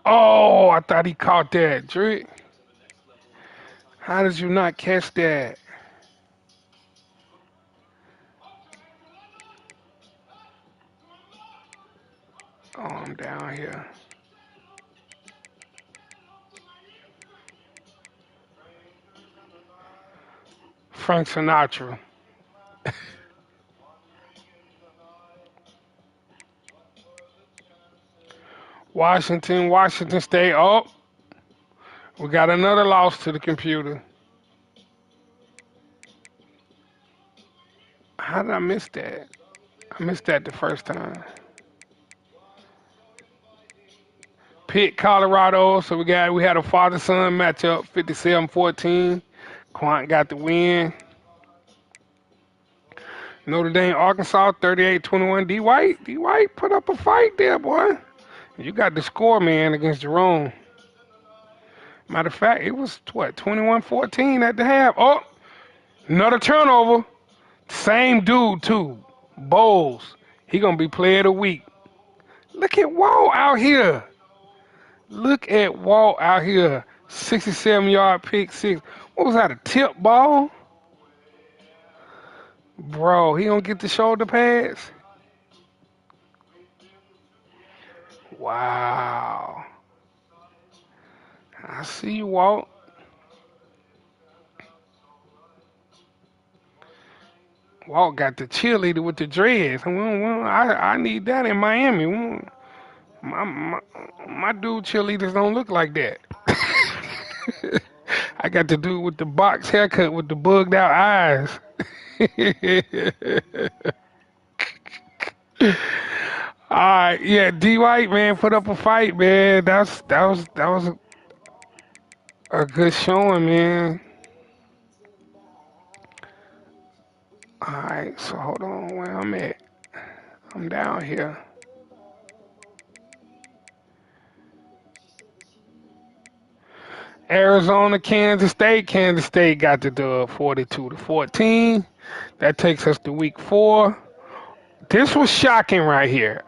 Oh, I thought he caught that. Drake, how did you not catch that? Oh, I'm down here. Frank Sinatra. Washington State. Oh, we got another loss to the computer. How did I miss that? I missed that the first time. Pitt, Colorado. So we had a father-son matchup, 57-14. Quant got the win. Notre Dame, Arkansas, 38-21. D. White put up a fight there, boy. You got the score, man, against Jerome. Matter of fact, it was, what, 21-14 at the half. Oh, another turnover. Same dude, too. Bowles. He going to be player of the week. Look at Walt out here. Look at Walt out here. 67-yard pick six. What was that, a tip ball? Bro, he don't get the shoulder pads? Wow. I see you, Walt. Walt got the cheerleader with the dreads. I need that in Miami. My dude cheerleaders don't look like that. I got the dude with the box haircut with the bugged out eyes. All right, yeah, D White man put up a fight, man. That was a good showing, man. All right, so hold on where I'm at. I'm down here. Arizona, Kansas State. Kansas State got the dub 42-14. That takes us to week 4. This was shocking right here.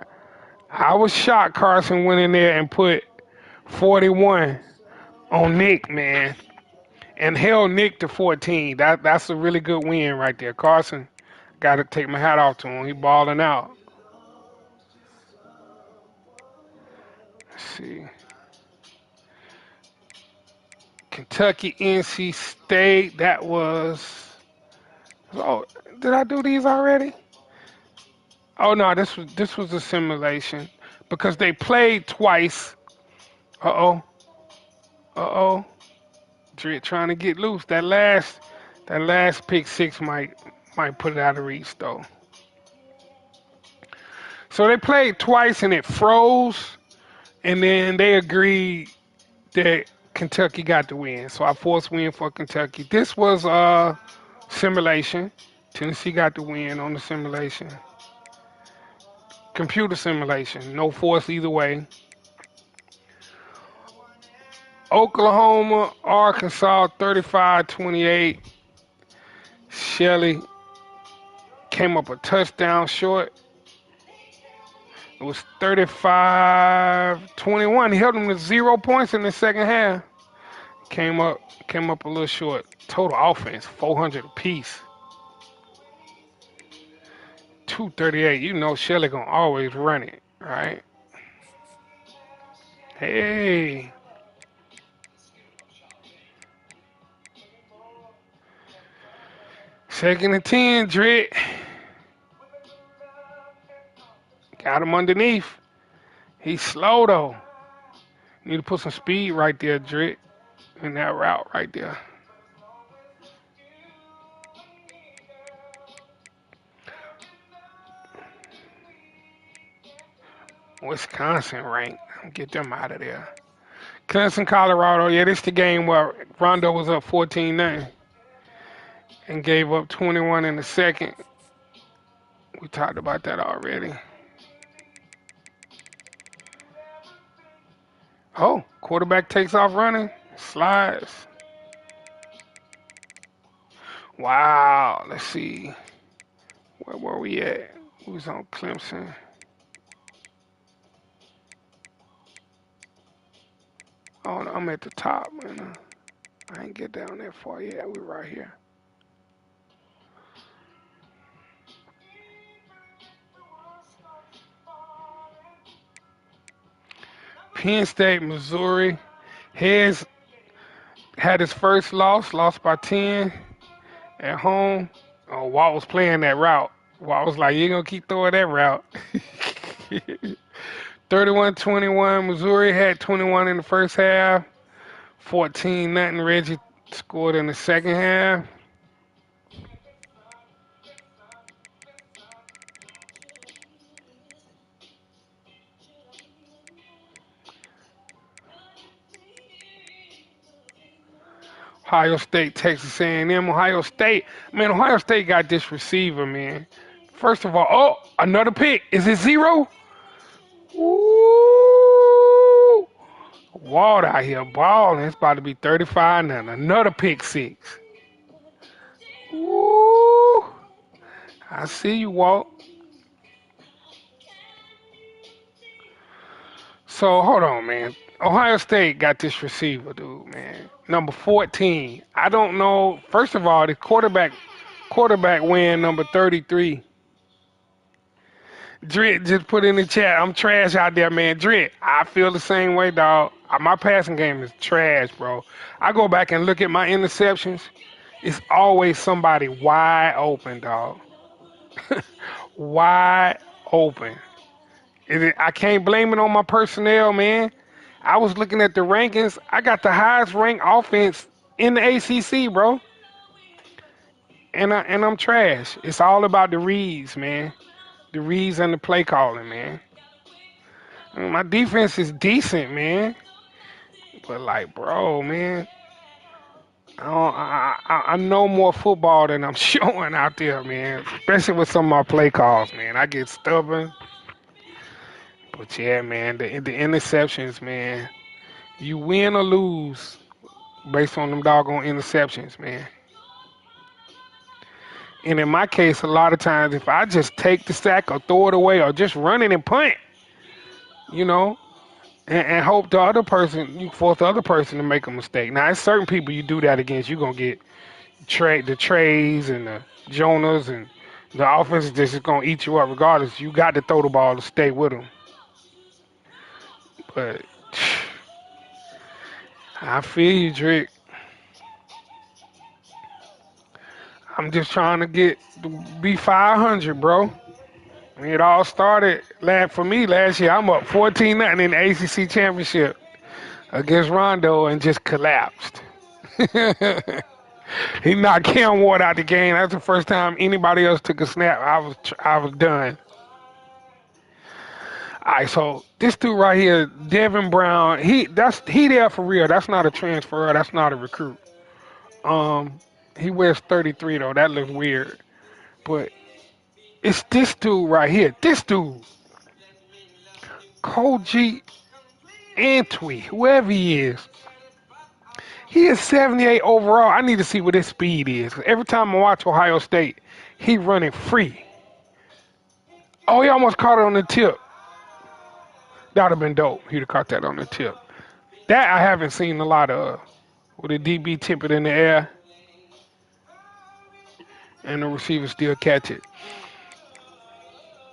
I was shocked Carson went in there and put 41 on Nick, man, and held Nick to 14. That's a really good win right there. Carson, got to take my hat off to him. He balling out. Let's see. Kentucky, NC State. That was. Oh, did I do these already? Oh no, this was a simulation because they played twice. Uh oh. Uh oh. Trying to get loose. That last pick six might put it out of reach though. So they played twice and it froze, and then they agreed that Kentucky got the win. So I forced win for Kentucky. This was simulation. Tennessee got the win on the simulation. computer simulation. No force either way. Oklahoma, Arkansas, 35-28. Shelley came up a touchdown short. It was 35-21. He held them to 0 points in the second half. Came up a little short. Total offense, 400 apiece. 238. You know Shelley gonna always run it, right? Hey. Second and 10, Drit. Got him underneath. He's slow though. Need to put some speed right there, Drit, in that route right there. Wisconsin ranked. Get them out of there. Clemson, Colorado. Yeah, this the game where Rondo was up 14-9 and gave up 21 in the second. We talked about that already. Oh, quarterback takes off running, slides. Wow, let's see. Where were we at? We was on Clemson. Oh, no, I'm at the top, man. I ain't get down that far yet. We right here. Penn State, Missouri. Heads had his first lost by 10 at home. Oh, Walt was playing that route. Walt was like, you ain't gonna keep throwing that route. 31-21. Missouri had 21 in the first half. 14-0. Reggie scored in the second half. Ohio State, Texas A&M. Ohio State, man, Ohio State got this receiver, man. First of all, oh, another pick. Is it 0? Ooh. Walt out here balling. It's about to be 35 now. Another pick six. Ooh. I see you, Walt. So hold on, man. Ohio State got this receiver, dude, man. Number 14. I don't know. First of all, the quarterback win number 33. Drit just put in the chat. I'm trash out there, man. Drit, I feel the same way, dog. My passing game is trash, bro. I go back and look at my interceptions. It's always somebody wide open, dog. Wide open. I can't blame it on my personnel, man. I was looking at the rankings. I got the highest ranked offense in the ACC, bro. And I'm trash. It's all about the reads, man. The reads and the play calling, man. I mean, my defense is decent, man. But like, bro, man, I know more football than I'm showing out there, man. Especially with some of my play calls, man. I get stubborn. But yeah, man, the interceptions, man. You win or lose based on them doggone interceptions, man. And in my case, a lot of times, if I just take the sack or throw it away or just run it and punt, you know, and hope you force the other person to make a mistake. Now, there's certain people you do that against, you're going to get the Trays and the Jonas, and the offense is just going to eat you up regardless. You got to throw the ball to stay with them. But I feel you, Drake. I'm just trying to be 500, bro. It all started for me last year. I'm up 14-0 in the ACC championship against Rondo and just collapsed. He knocked Cam Ward out the game. That's the first time anybody else took a snap. I was done. All right, so this dude right here, Devin Brown, he there for real. That's not a transfer. That's not a recruit. He wears 33 though. That looks weird, but it's this dude right here. This dude. Koji Antwi, whoever he is. He is 78 overall. I need to see what his speed is. 'Cause every time I watch Ohio State, he running free. Oh, he almost caught it on the tip. That would have been dope. He'd have caught that on the tip. That I haven't seen a lot of. With the DB tip it in the air and the receiver still catch it.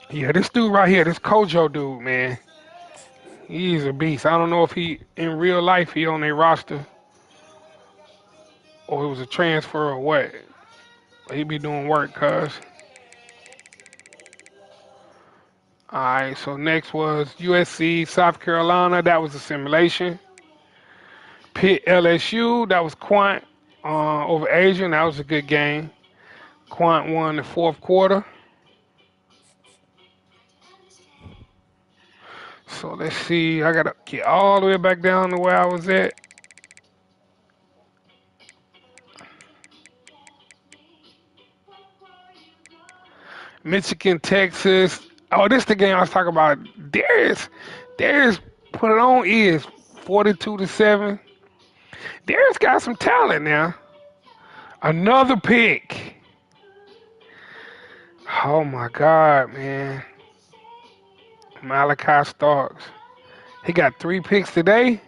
Yeah, this dude right here, this Kojo dude, man, he's a beast. I don't know if he, in real life, he on their roster or it was a transfer or what. But he be doing work, cuz. All right, so next was USC, South Carolina. That was a simulation. Pitt, LSU. That was Quant over Asian. That was a good game. Quant won the fourth quarter. So let's see. I got to get all the way back down to where I was at. Michigan, Texas. Oh, this the game I was talking about. Darius put it on is 42-7. Darius got some talent now. Another pick. Oh my God, man. Malachi Starks. He got 3 picks today.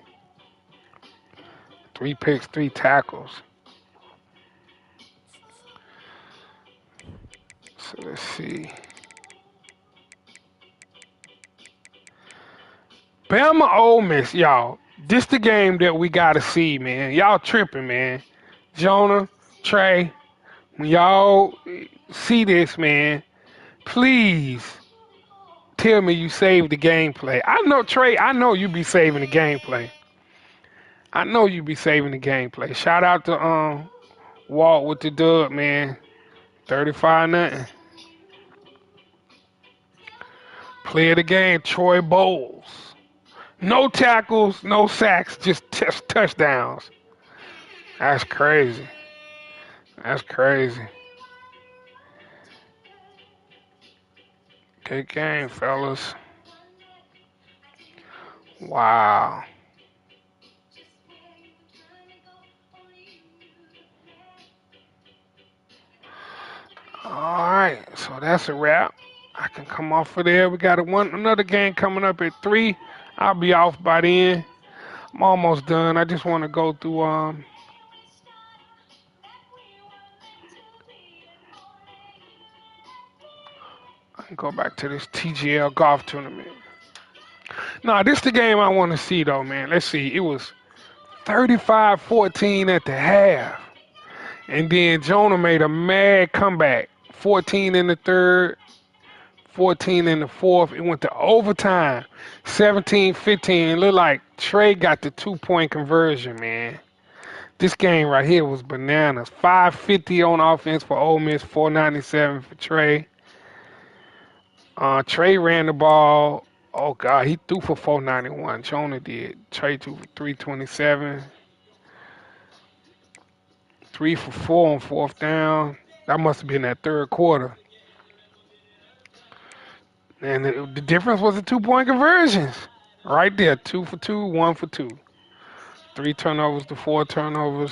3 picks, 3 tackles. So let's see. Bama Ole Miss, y'all. This the game that we gotta see, man. Y'all tripping, man. Jonah, Trey, when y'all see this, man, please tell me you saved the gameplay. I know, Trey, I know you be saving the gameplay. I know you be saving the gameplay. Shout out to Walt with the dub, man. 35-0. Play of the game, Troy Bowles. No tackles, no sacks, just touchdowns. That's crazy. That's crazy. Good game, fellas. Wow. All right, so that's a wrap. I can come off of there. We got another game coming up at 3. I'll be off by then. I'm almost done. I just want to go through I can go back to this TGL golf tournament. No, this the game I want to see though, man. Let's see. It was 35-14 at the half. And then Jonah made a mad comeback. 14 in the third, 14 in the fourth. It went to overtime. 17-15. It looked like Trey got the 2-point conversion, man. This game right here was bananas. 550 on offense for Ole Miss, 497 for Trey. Trey ran the ball. Oh, God, he threw for 491. Jonah did. Trey threw for 327. 3 for 4 on fourth down. That must have been that third quarter. And the difference was the 2-point conversions. Right there, 2 for 2, 1 for 2. 3 turnovers to 4 turnovers.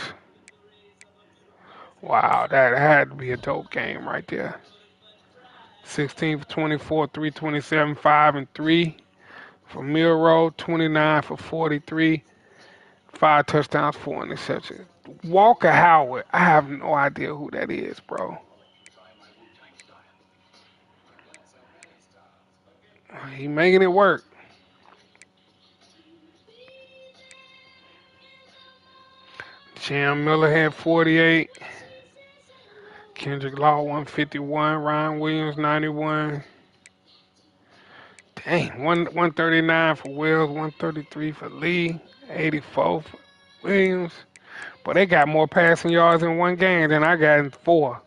Wow, that had to be a dope game right there. 16 for 24, 327, 5 and 3 for Milrow. 29 for 43, 5 touchdowns, 4 interceptions. Walker Howard, I have no idea who that is, bro. He making it work. Jam Miller had 48. Kendrick Law 151. Ryan Williams 91. Dang, 139 for Wells, 133 for Lee, 84 for Williams. But they got more passing yards in one game than I got in 4.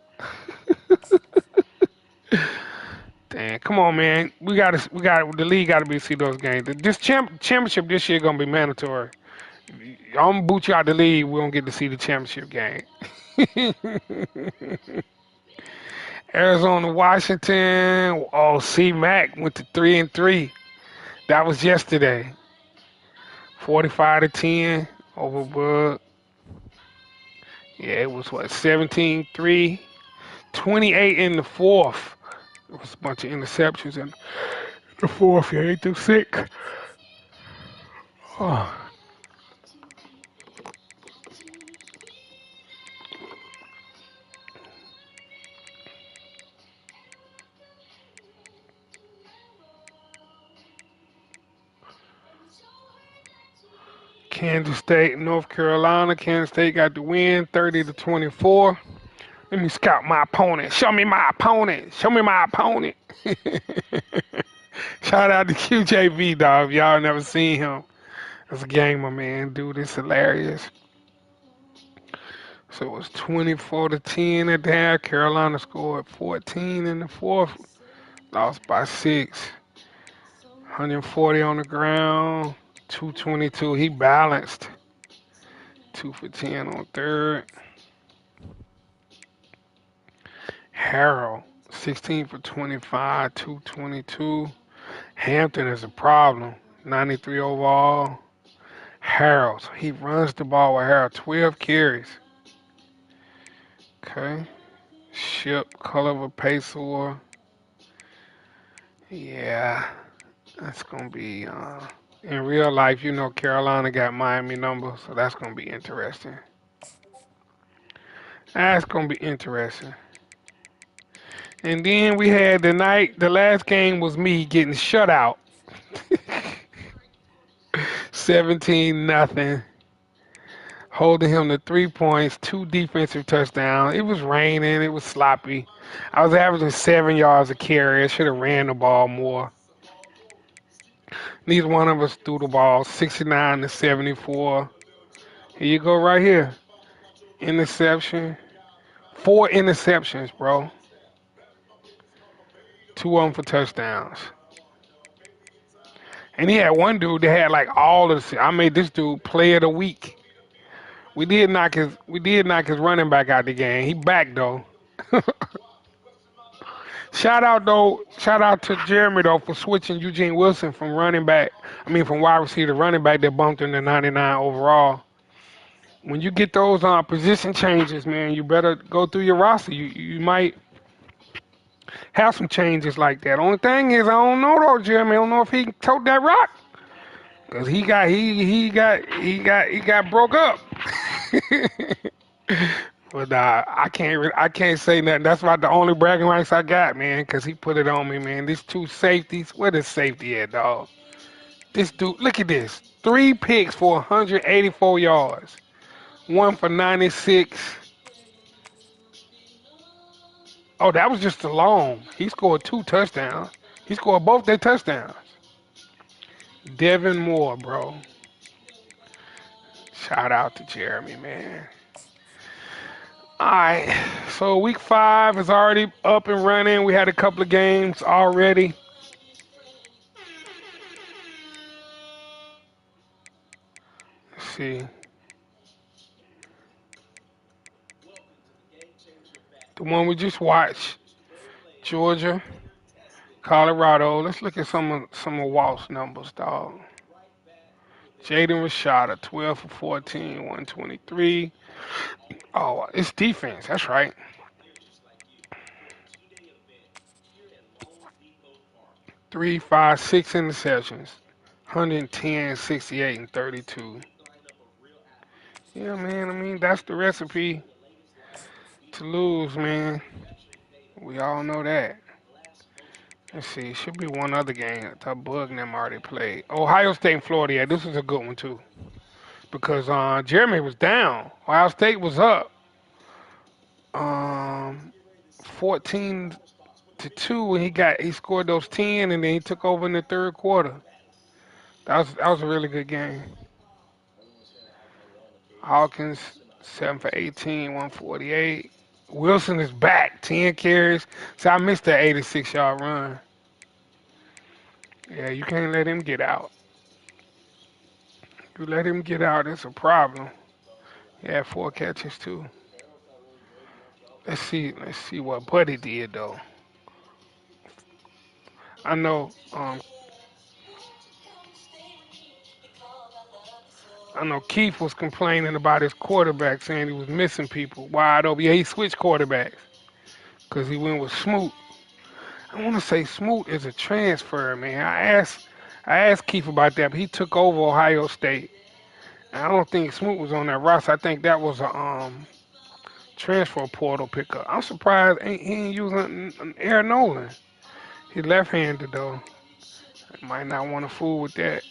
Dang, come on, man. The league gotta be see those games. This championship this year gonna be mandatory. I'm gonna boot you out the league. We don't get to see the championship game. Arizona, Washington. Oh, C Mac went to 3-3. That was yesterday. 45-10 over Bud. Yeah, it was what, 17-3, 28 in the fourth. It was a bunch of interceptions in the fourth. Yeah, 8-6. Oh. Kansas State, North Carolina. Kansas State got the win, 30-24. Let me scout my opponent. Show me my opponent. Show me my opponent. Shout out to QJV, dog. If y'all never seen him. That's a gamer, man. Dude, it's hilarious. So it was 24-10 at the half. Carolina scored 14 in the fourth. Lost by 6. 140 on the ground. 222. He balanced. 2 for 10 on third. Harrell, 16 for 25, 222. Hampton is a problem. 93 overall. Harrell, so he runs the ball with Harrell. 12 carries. Okay. Ship, Culliver, Pacor. Yeah, that's going to be, in real life, you know, Carolina got Miami numbers, so that's going to be interesting. That's going to be interesting. And then we had the last game was me getting shut out. 17-0. Holding him to 3 points, 2 defensive touchdowns. It was raining. It was sloppy. I was averaging 7 yards a carry. I should have ran the ball more. Neither one of us threw the ball. 69-74. Here you go right here. Interception. 4 interceptions, bro. 2 of them for touchdowns. And he had one dude that had like all of the. I made this dude player of the week. We did knock his running back out the game. He back though. Shout out to Jeremy though for switching Eugene Wilson from running back. I mean from wide receiver to running back that bumped him to 99 overall. When you get those position changes, man, you better go through your roster. You might have some changes like that. Only thing is I don't know though, Jeremy. I don't know if he can tote that rock. Cause he got broke up. But I can't say nothing. That's about the only bragging rights I got, man. Cause he put it on me, man. These 2 safeties, where the safety at, dog? This dude, look at this. 3 picks for 184 yards. 1 for 96. Oh, that was just a long. He scored 2 touchdowns. He scored both their touchdowns. Devin Moore, bro. Shout out to Jeremy, man. All right, so week 5 is already up and running. We had a couple of games already. Let's see. The one we just watched, Georgia, Colorado. Let's look at some of Walt's numbers, dog. Jaden Rashada, 12 for 14, 123. Oh, it's defense. That's right. 3, 5, 6 interceptions. 110, 68, and 32. Yeah, man. I mean, that's the recipe to lose, man. We all know that. Let's see. Should be one other game that Bug and them already played. Ohio State and Florida. Yeah, this was a good one too because Jeremy was down. Ohio State was up, 14-2, and he scored those 10, and then he took over in the third quarter. That was a really good game. Hawkins 7 for 18, 148. Wilson is back, 10 carries. So I missed that 86-yard run. Yeah, you can't let him get out. You let him get out, it's a problem. He had 4 catches too. Let's see what Buddy did though. I know I know Keith was complaining about his quarterback, saying he was missing people wide open. Yeah, he switched quarterbacks because he went with Smoot. I want to say Smoot is a transfer, man. I asked Keith about that, but he took over Ohio State. I don't think Smoot was on that roster. I think that was a transfer portal pickup. I'm surprised he ain't using Aaron Nolan. He left-handed though. Might not want to fool with that.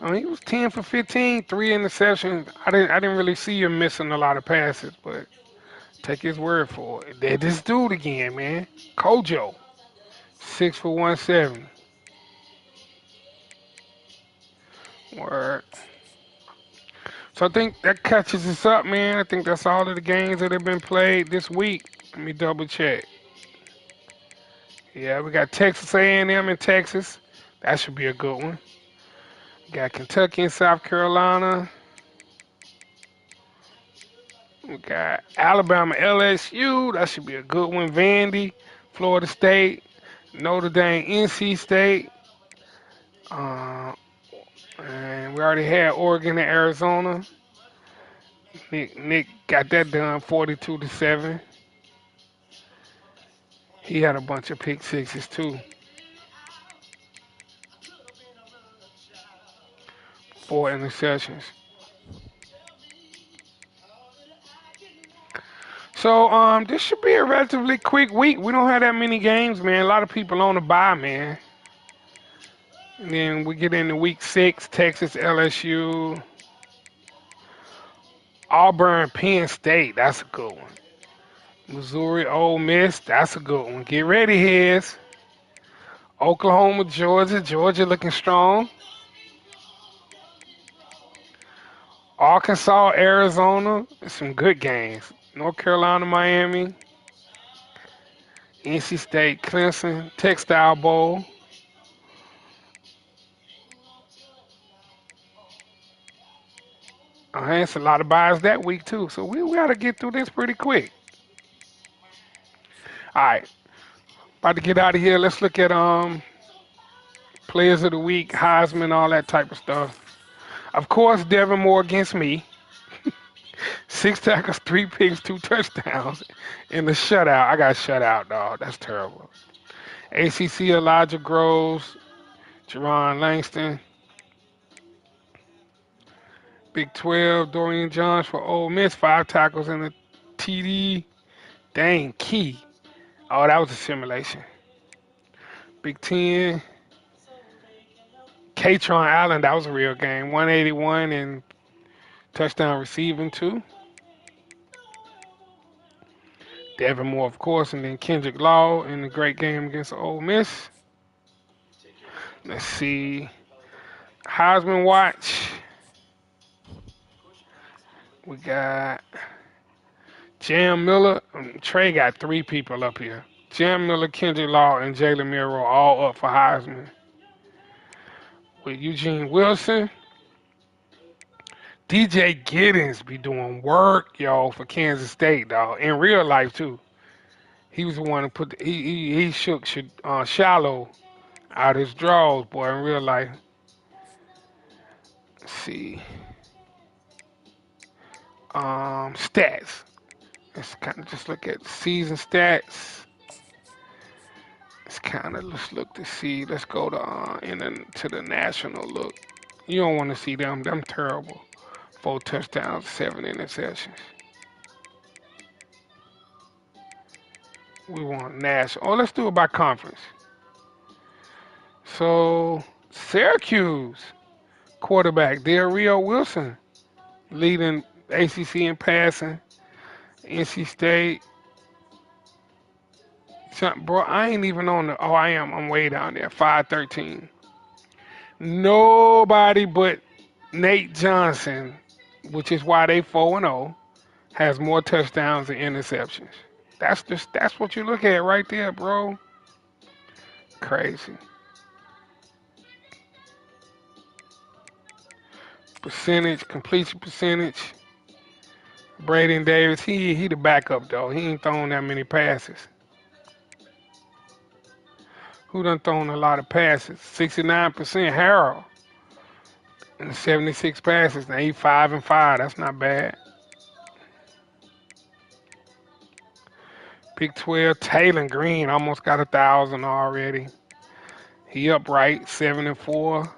I mean, he was 10 for 15, 3 interceptions. I didn't really see him missing a lot of passes, but take his word for it. There this dude again, man. Kojo, 6 for 170. Word. So I think that catches us up, man. I think that's all of the games that have been played this week. Let me double check. Yeah, we got Texas A&M in Texas. That should be a good one. Got Kentucky and South Carolina. We got Alabama LSU. That should be a good one. Vandy, Florida State, Notre Dame, NC State. Uh, and we already had Oregon and Arizona. Nick got that done 42-7. He had a bunch of pick sixes too. 4 interceptions. So this should be a relatively quick week. We don't have that many games, man. A lot of people on the bye, man. And then we get into week 6, Texas, LSU, Auburn, Penn State. That's a good one. Missouri, Ole Miss. That's a good one. Get ready, Heads. Oklahoma, Georgia. Georgia looking strong. Arkansas, Arizona. Some good games. North Carolina, Miami. NC State, Clemson. Textile Bowl. It's a lot of buys that week, too. So we got to get through this pretty quick. All right. About to get out of here. Let's look at players of the week, Heisman, all that type of stuff. Of course, Devin Moore against me. 6 tackles, 3 picks, 2 touchdowns in the shutout. I got shut out, dog. That's terrible. ACC, Elijah Groves, Jerron Langston. Big 12, Dorian Johns for Ole Miss, 5 tackles and a TD. Dang, Key. Oh, that was a simulation. Big 10, Katron Allen, that was a real game. 181 and touchdown receiving, too. Devin Moore, of course, and then Kendrick Law in the great game against Ole Miss. Let's see. Heisman watch. We got Jam Miller. Trey got 3 people up here. Jam Miller, Kendrick Law, and Jalen Miro all up for Heisman. With Eugene Wilson. DJ Giddens be doing work, y'all, for Kansas State, dog. In real life, too. He was the one who put he shook Shallow out his drawers, boy, in real life. Let's see. Stats. Let's kind of just look at season stats. Let's look to see. Let's go to the national look. You don't want to see them. Them terrible. 4 touchdowns, 7 interceptions. We want national. Oh, let's do it by conference. So Syracuse quarterback Rio Wilson leading ACC in passing. NC State. Bro, I ain't even on the. Oh, I am. I'm way down there. 513. Nobody but Nate Johnson, which is why they 4-0, has more touchdowns than interceptions. That's what you look at right there, bro. Crazy. Percentage, completion percentage. Braden Davis, he the backup though. He ain't throwing that many passes. Who done thrown a lot of passes? 69% Harold and 76 passes. Now he 5-5. That's not bad. Big 12, Taylor Green almost got 1,000 already. He upright 7-4,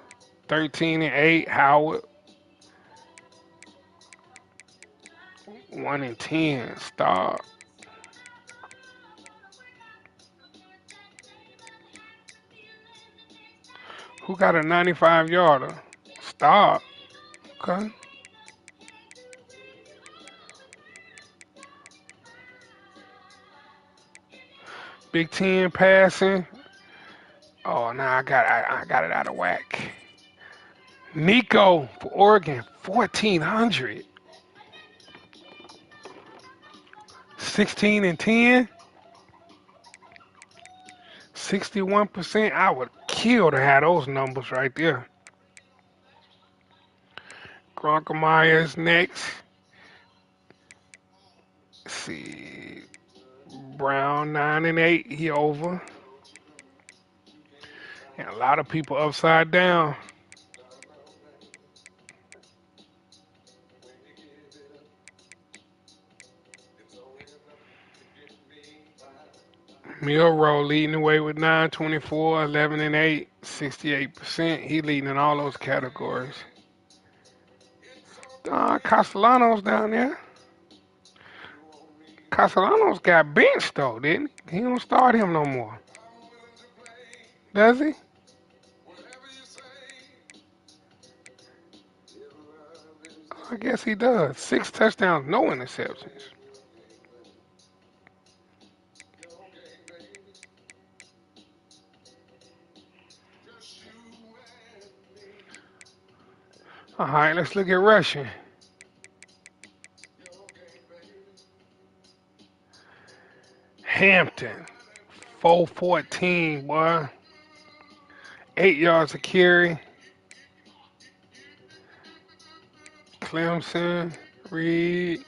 13-8. Howard 1-10. Stop. Who got a 95 yarder? Stop. Okay. Big 10 passing. Oh, now I got it out of whack. Nico for Oregon, 1,400. 16-10. 61%. I would kill to have those numbers right there. Myers next. Let's see. Brown 9-8. He over. And a lot of people upside down. Milrow leading the way with 9-24, 11-8, 68%. He leading in all those categories. Castellanos down there. Castellanos got benched though, didn't he? He don't start him no more. Does he? I guess he does. 6 touchdowns, no interceptions. All right, let's look at rushing. Hampton, 414, boy. 8 yards a carry. Clemson, Reed,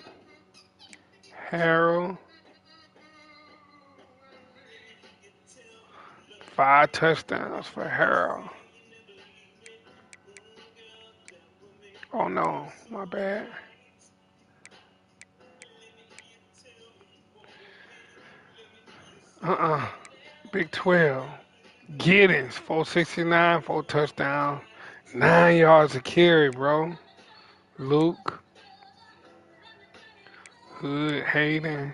Harrell. 5 touchdowns for Harrell. Oh no, my bad. Big 12. Giddens, 469, 4 touchdowns. 9 yards a carry, bro. Luke, Hood, Hayden.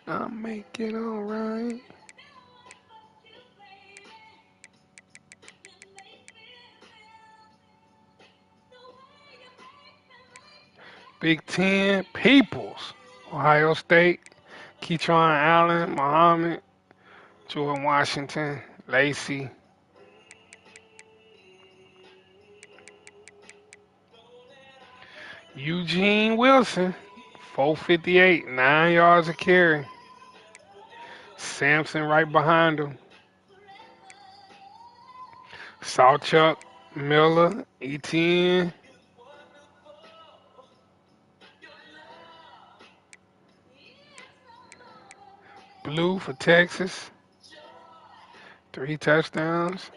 I'll make it alright. Big 10, Peoples, Ohio State. Keytron Allen, Muhammad, Jordan Washington, Lacey. Eugene Wilson, 458, 9 yards a carry. Sampson right behind him. Sawchuck, Miller, Etienne. Blue for Texas, 3 touchdowns.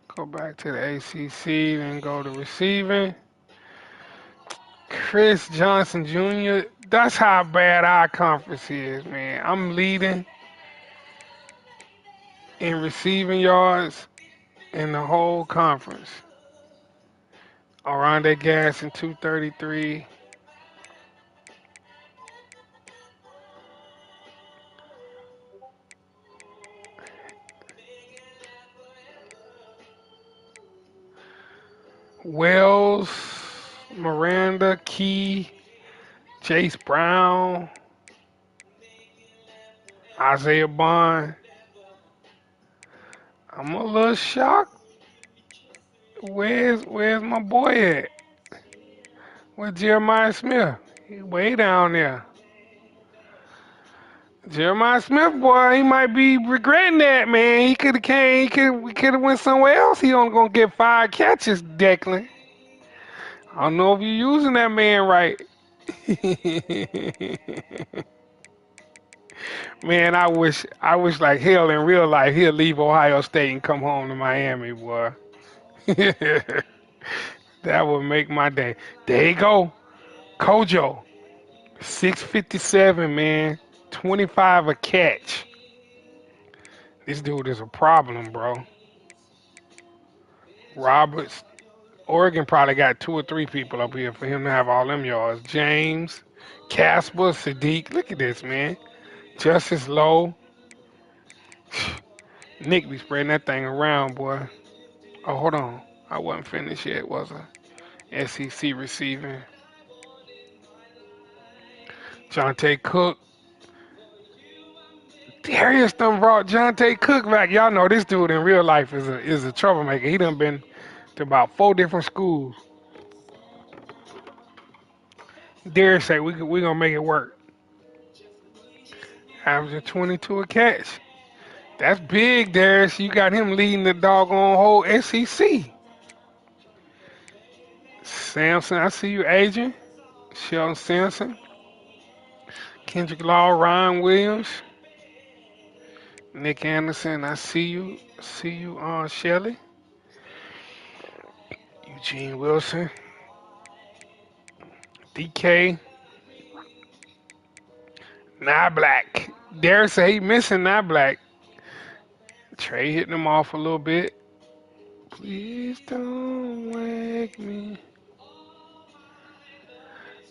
Go back to the ACC, then go to receiving. Chris Johnson Jr., that's how bad our conference is, man. I'm leading in receiving yards in the whole conference. Around that gas in 233. Wells, Miranda, Key, Jace Brown, Isaiah Bond. I'm a little shocked. Where's my boy at? Where's Jeremiah Smith? He way down there. Jeremiah Smith, boy, he might be regretting that, man. He could have came. We could have went somewhere else. He only gonna get 5 catches, Declan. I don't know if you're using that man right. Man, I wish like hell in real life he'll leave Ohio State and come home to Miami, boy. That would make my day. There you go. Kojo. 657, man. 25 a catch. This dude is a problem, bro. Roberts. Oregon probably got two or three people up here for him to have all them yards. James, Casper, Sadiq. Look at this, man. Justice Lowe. Nick be spreading that thing around, boy. Oh, hold on. I wasn't finished yet, was I? SEC receiving. Jonte Cook. Darius done brought Jonte Cook back. Y'all know this dude in real life is a troublemaker. He done been to about 4 different schools. Darius say we gonna make it work. Averaging 22 a catch. That's big, Darius. You got him leading the doggone whole SEC. Sampson, I see you, agent. Sheldon Sampson. Kendrick Law, Ryan Williams. Nick Anderson, I see you. See you, Shelley. Eugene Wilson. DK. Nah Black. Darius say he missing Nah Black. Trey hitting him off a little bit. Please don't wake me.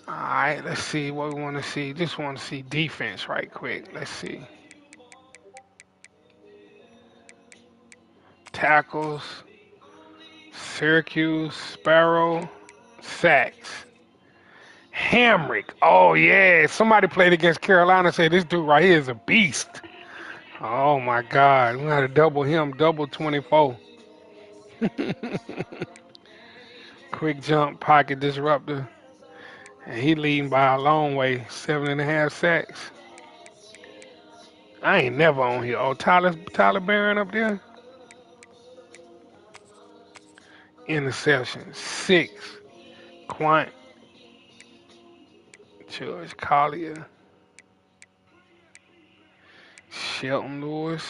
Alright, let's see what we want to see. Just want to see defense right quick. Let's see. Tackles. Syracuse. Sparrow. Sacks. Hamrick. Oh, yeah. Somebody played against Carolina said this dude right here is a beast. Oh, my God. We got to double him. Double 24. Quick jump, pocket disruptor. And he leading by a long way. 7.5 sacks. I ain't never on here. Oh, Tyler Barron up there. Interception. 6. Quant. George Collier. Shelton Lewis.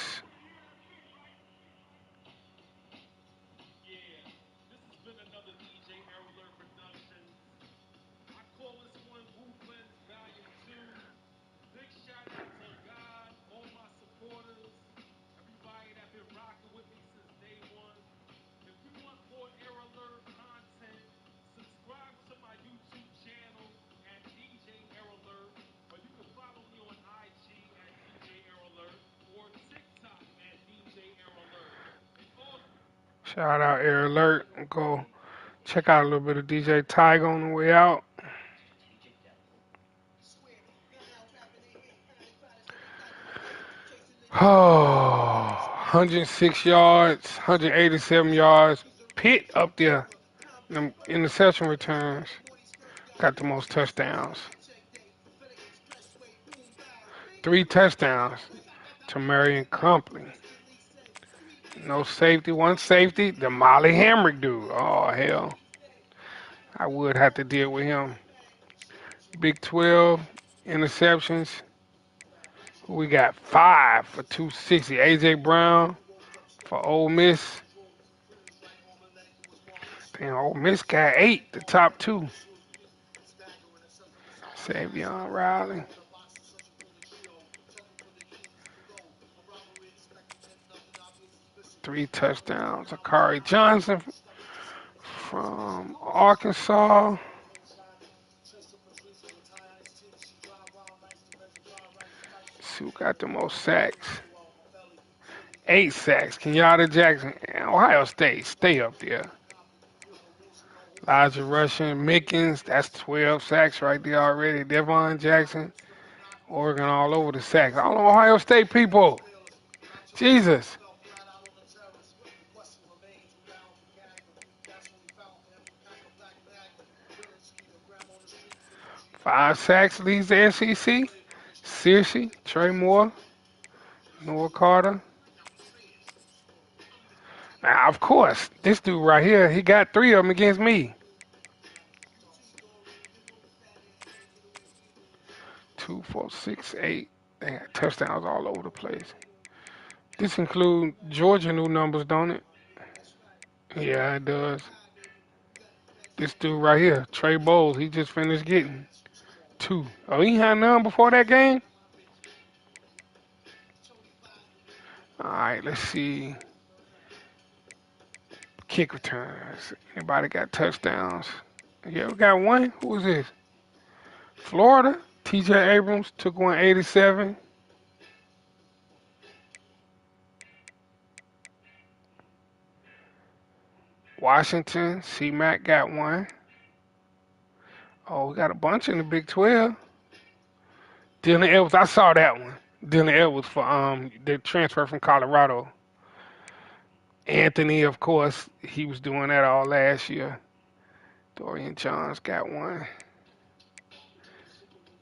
Shout out Air Alert. Go check out a little bit of DJ Tiger on the way out. Oh, 106 yards, 187 yards. Pitt up there. Them interception returns. Got the most touchdowns. 3 touchdowns to Marion Company. No safety, one safety. The Molly Hamrick dude. Oh, hell. I would have to deal with him. Big 12 interceptions. We got 5 for 260. A.J. Brown for Ole Miss. Damn, Ole Miss got 8, the top 2. Savion Riley. 3 touchdowns. Akari Johnson from Arkansas. See who got the most sacks. 8 sacks. Kenyatta Jackson. Ohio State, stay up there. Elijah Russian, Mickens, that's 12 sacks right there already. Devon Jackson, Oregon all over the sacks. All Ohio State people. Jesus. 5 sacks leads the SEC. Searcy, Trey Moore, Noah Carter. Now, of course, this dude right here, he got 3 of them against me. 6-8. They got touchdowns all over the place. This include Georgia new numbers, don't it? Yeah, it does. This dude right here, Trey Bowles, he just finished getting 2. Oh, he had none before that game? All right, let's see. Kick returns. Anybody got touchdowns? Yeah, we got one. Who is this? Florida. TJ Abrams took 187. Washington. C-Mac got one. Oh, we got a bunch in the Big 12. Dylan Edwards. I saw that one. Dylan Edwards for the transfer from Colorado. Anthony, of course, he was doing that all last year. Dorian Johns got one.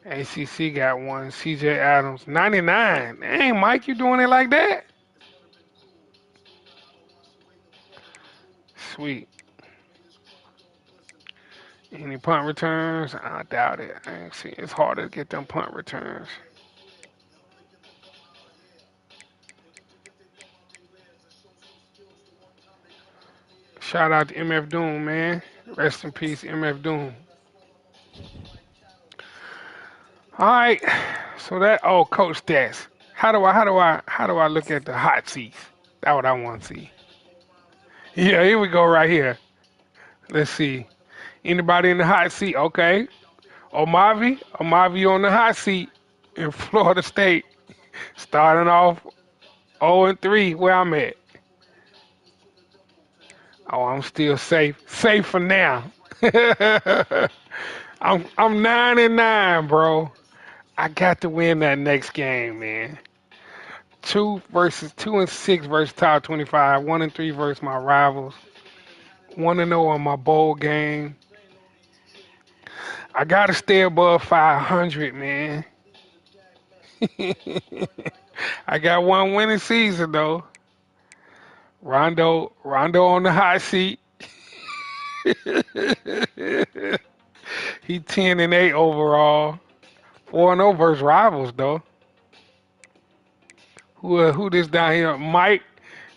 ACC got one. CJ Adams, 99. Dang, Mike, you doing it like that? Sweet. Any punt returns? I doubt it. I ain't see. It's harder to get them punt returns. Shout out to MF Doom, man. Rest in peace, MF Doom. All right. So that coach stats. How do I look at the hot seats? That's what I want to see. Yeah, here we go right here. Let's see. Anybody in the hot seat? Okay. Omavi on the hot seat in Florida State. Starting off 0-3, where I'm at. Oh, I'm still safe. Safe for now. I'm 9-9, bro. I got to win that next game, man. 2-6 versus top 25. 1-3 versus my rivals. 1-0 on my bowl game. I gotta stay above 500, man. I got one winning season though. Rondo on the hot seat. He 10-8 overall. 4-0 versus rivals though. Who this down here? Mike,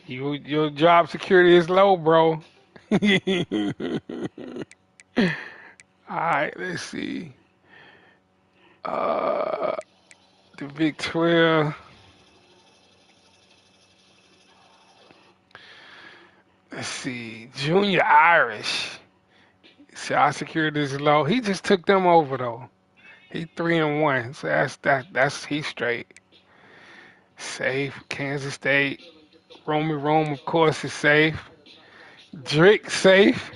your job security is low, bro. Alright, let's see. Uh the Big 12. Let's see. Junior Irish. Job security is low. He just took them over though. He 3-1. So that's he's straight. Safe. Kansas State. Romy Rome, of course, is safe. Drick safe.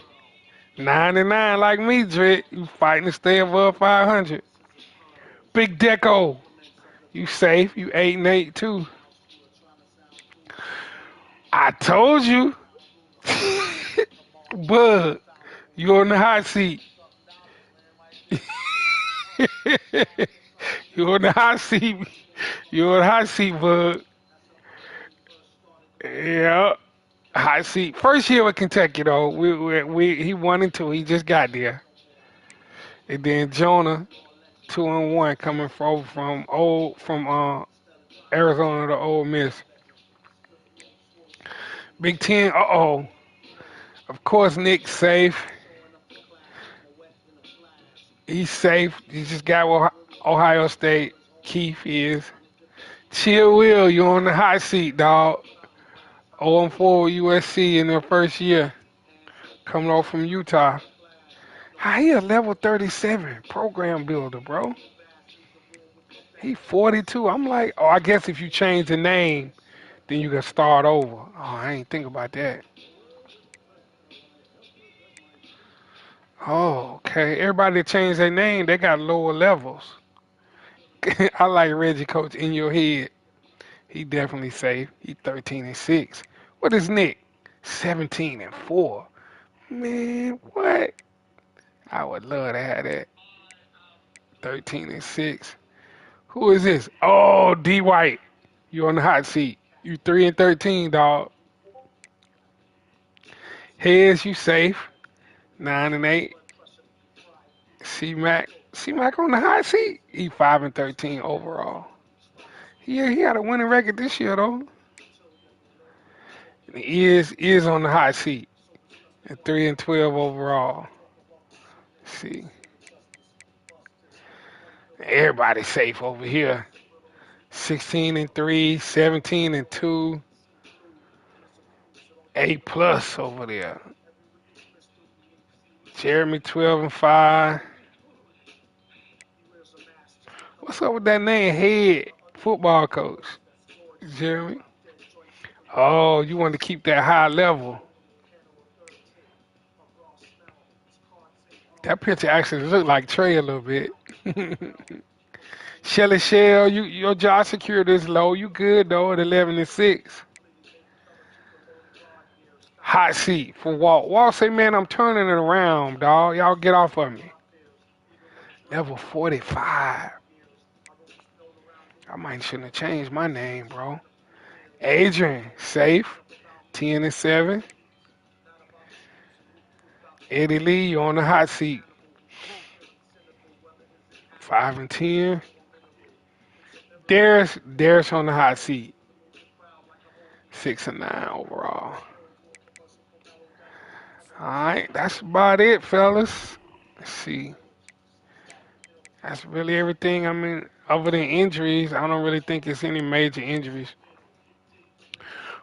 99 like me, Drick. You fighting to stay above 500. Big Deco. You safe. You 8-8 too. I told you. Bud, you on the hot seat. You on the hot seat. You on the hot seat, Bud. Yeah. Hot seat. First year with Kentucky though. He 1-2. He just got there. And then Jonah 2-1 coming from Arizona to Ole Miss. Big Ten. Of course Nick's safe. He's safe. He just got with Ohio State. Keith is. Chill Will, you on the hot seat, dog. 0-4 with USC in their first year. Coming off from Utah. How he a level 37 program builder, bro? He 42. I'm like, I guess if you change the name, then you can start over. Oh, I ain't think about that. Oh, okay. Everybody that changed their name, they got lower levels. I like Reggie Coach in your head. He definitely safe. He 13-6. What is Nick? 17-4. Man, what? I would love to have that. 13-6. Who is this? Oh, D White. You on the hot seat. You 3-13, dog. Heads, you safe. 9-8. C Mac. C-Mac on the hot seat. He 5-13 overall. He had a winning record this year though. And he is on the hot seat at 3-12 overall. Let's see, everybody's safe over here. 16-3, 17-2, A+ over there. Jeremy 12-5. What's up with that name? Head football coach, Jeremy. Oh, you want to keep that high level. That picture actually looked like Trey a little bit. Shelly Shell, your job security is low. You good though at 11-6. Hot seat for Walt. Walt say, man, I'm turning it around, dog. Y'all get off of me. Level 45. I might shouldn't have changed my name, bro. Adrian, safe. 10-7. Eddie Lee, you on the hot seat. 5-10. Darius on the hot seat. 6-9 overall. All right, that's about it, fellas. Let's see. That's really everything. I mean, other than injuries, I don't really think it's any major injuries.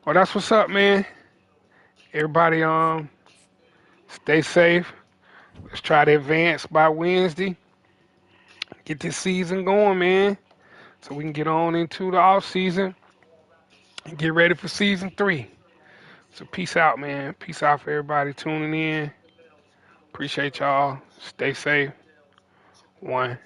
Well, that's what's up, man. Everybody, stay safe. Let's try to advance by Wednesday. Get this season going, man, so we can get on into the off season and get ready for season 3. So peace out, man. Peace out for everybody tuning in. Appreciate y'all. Stay safe. One.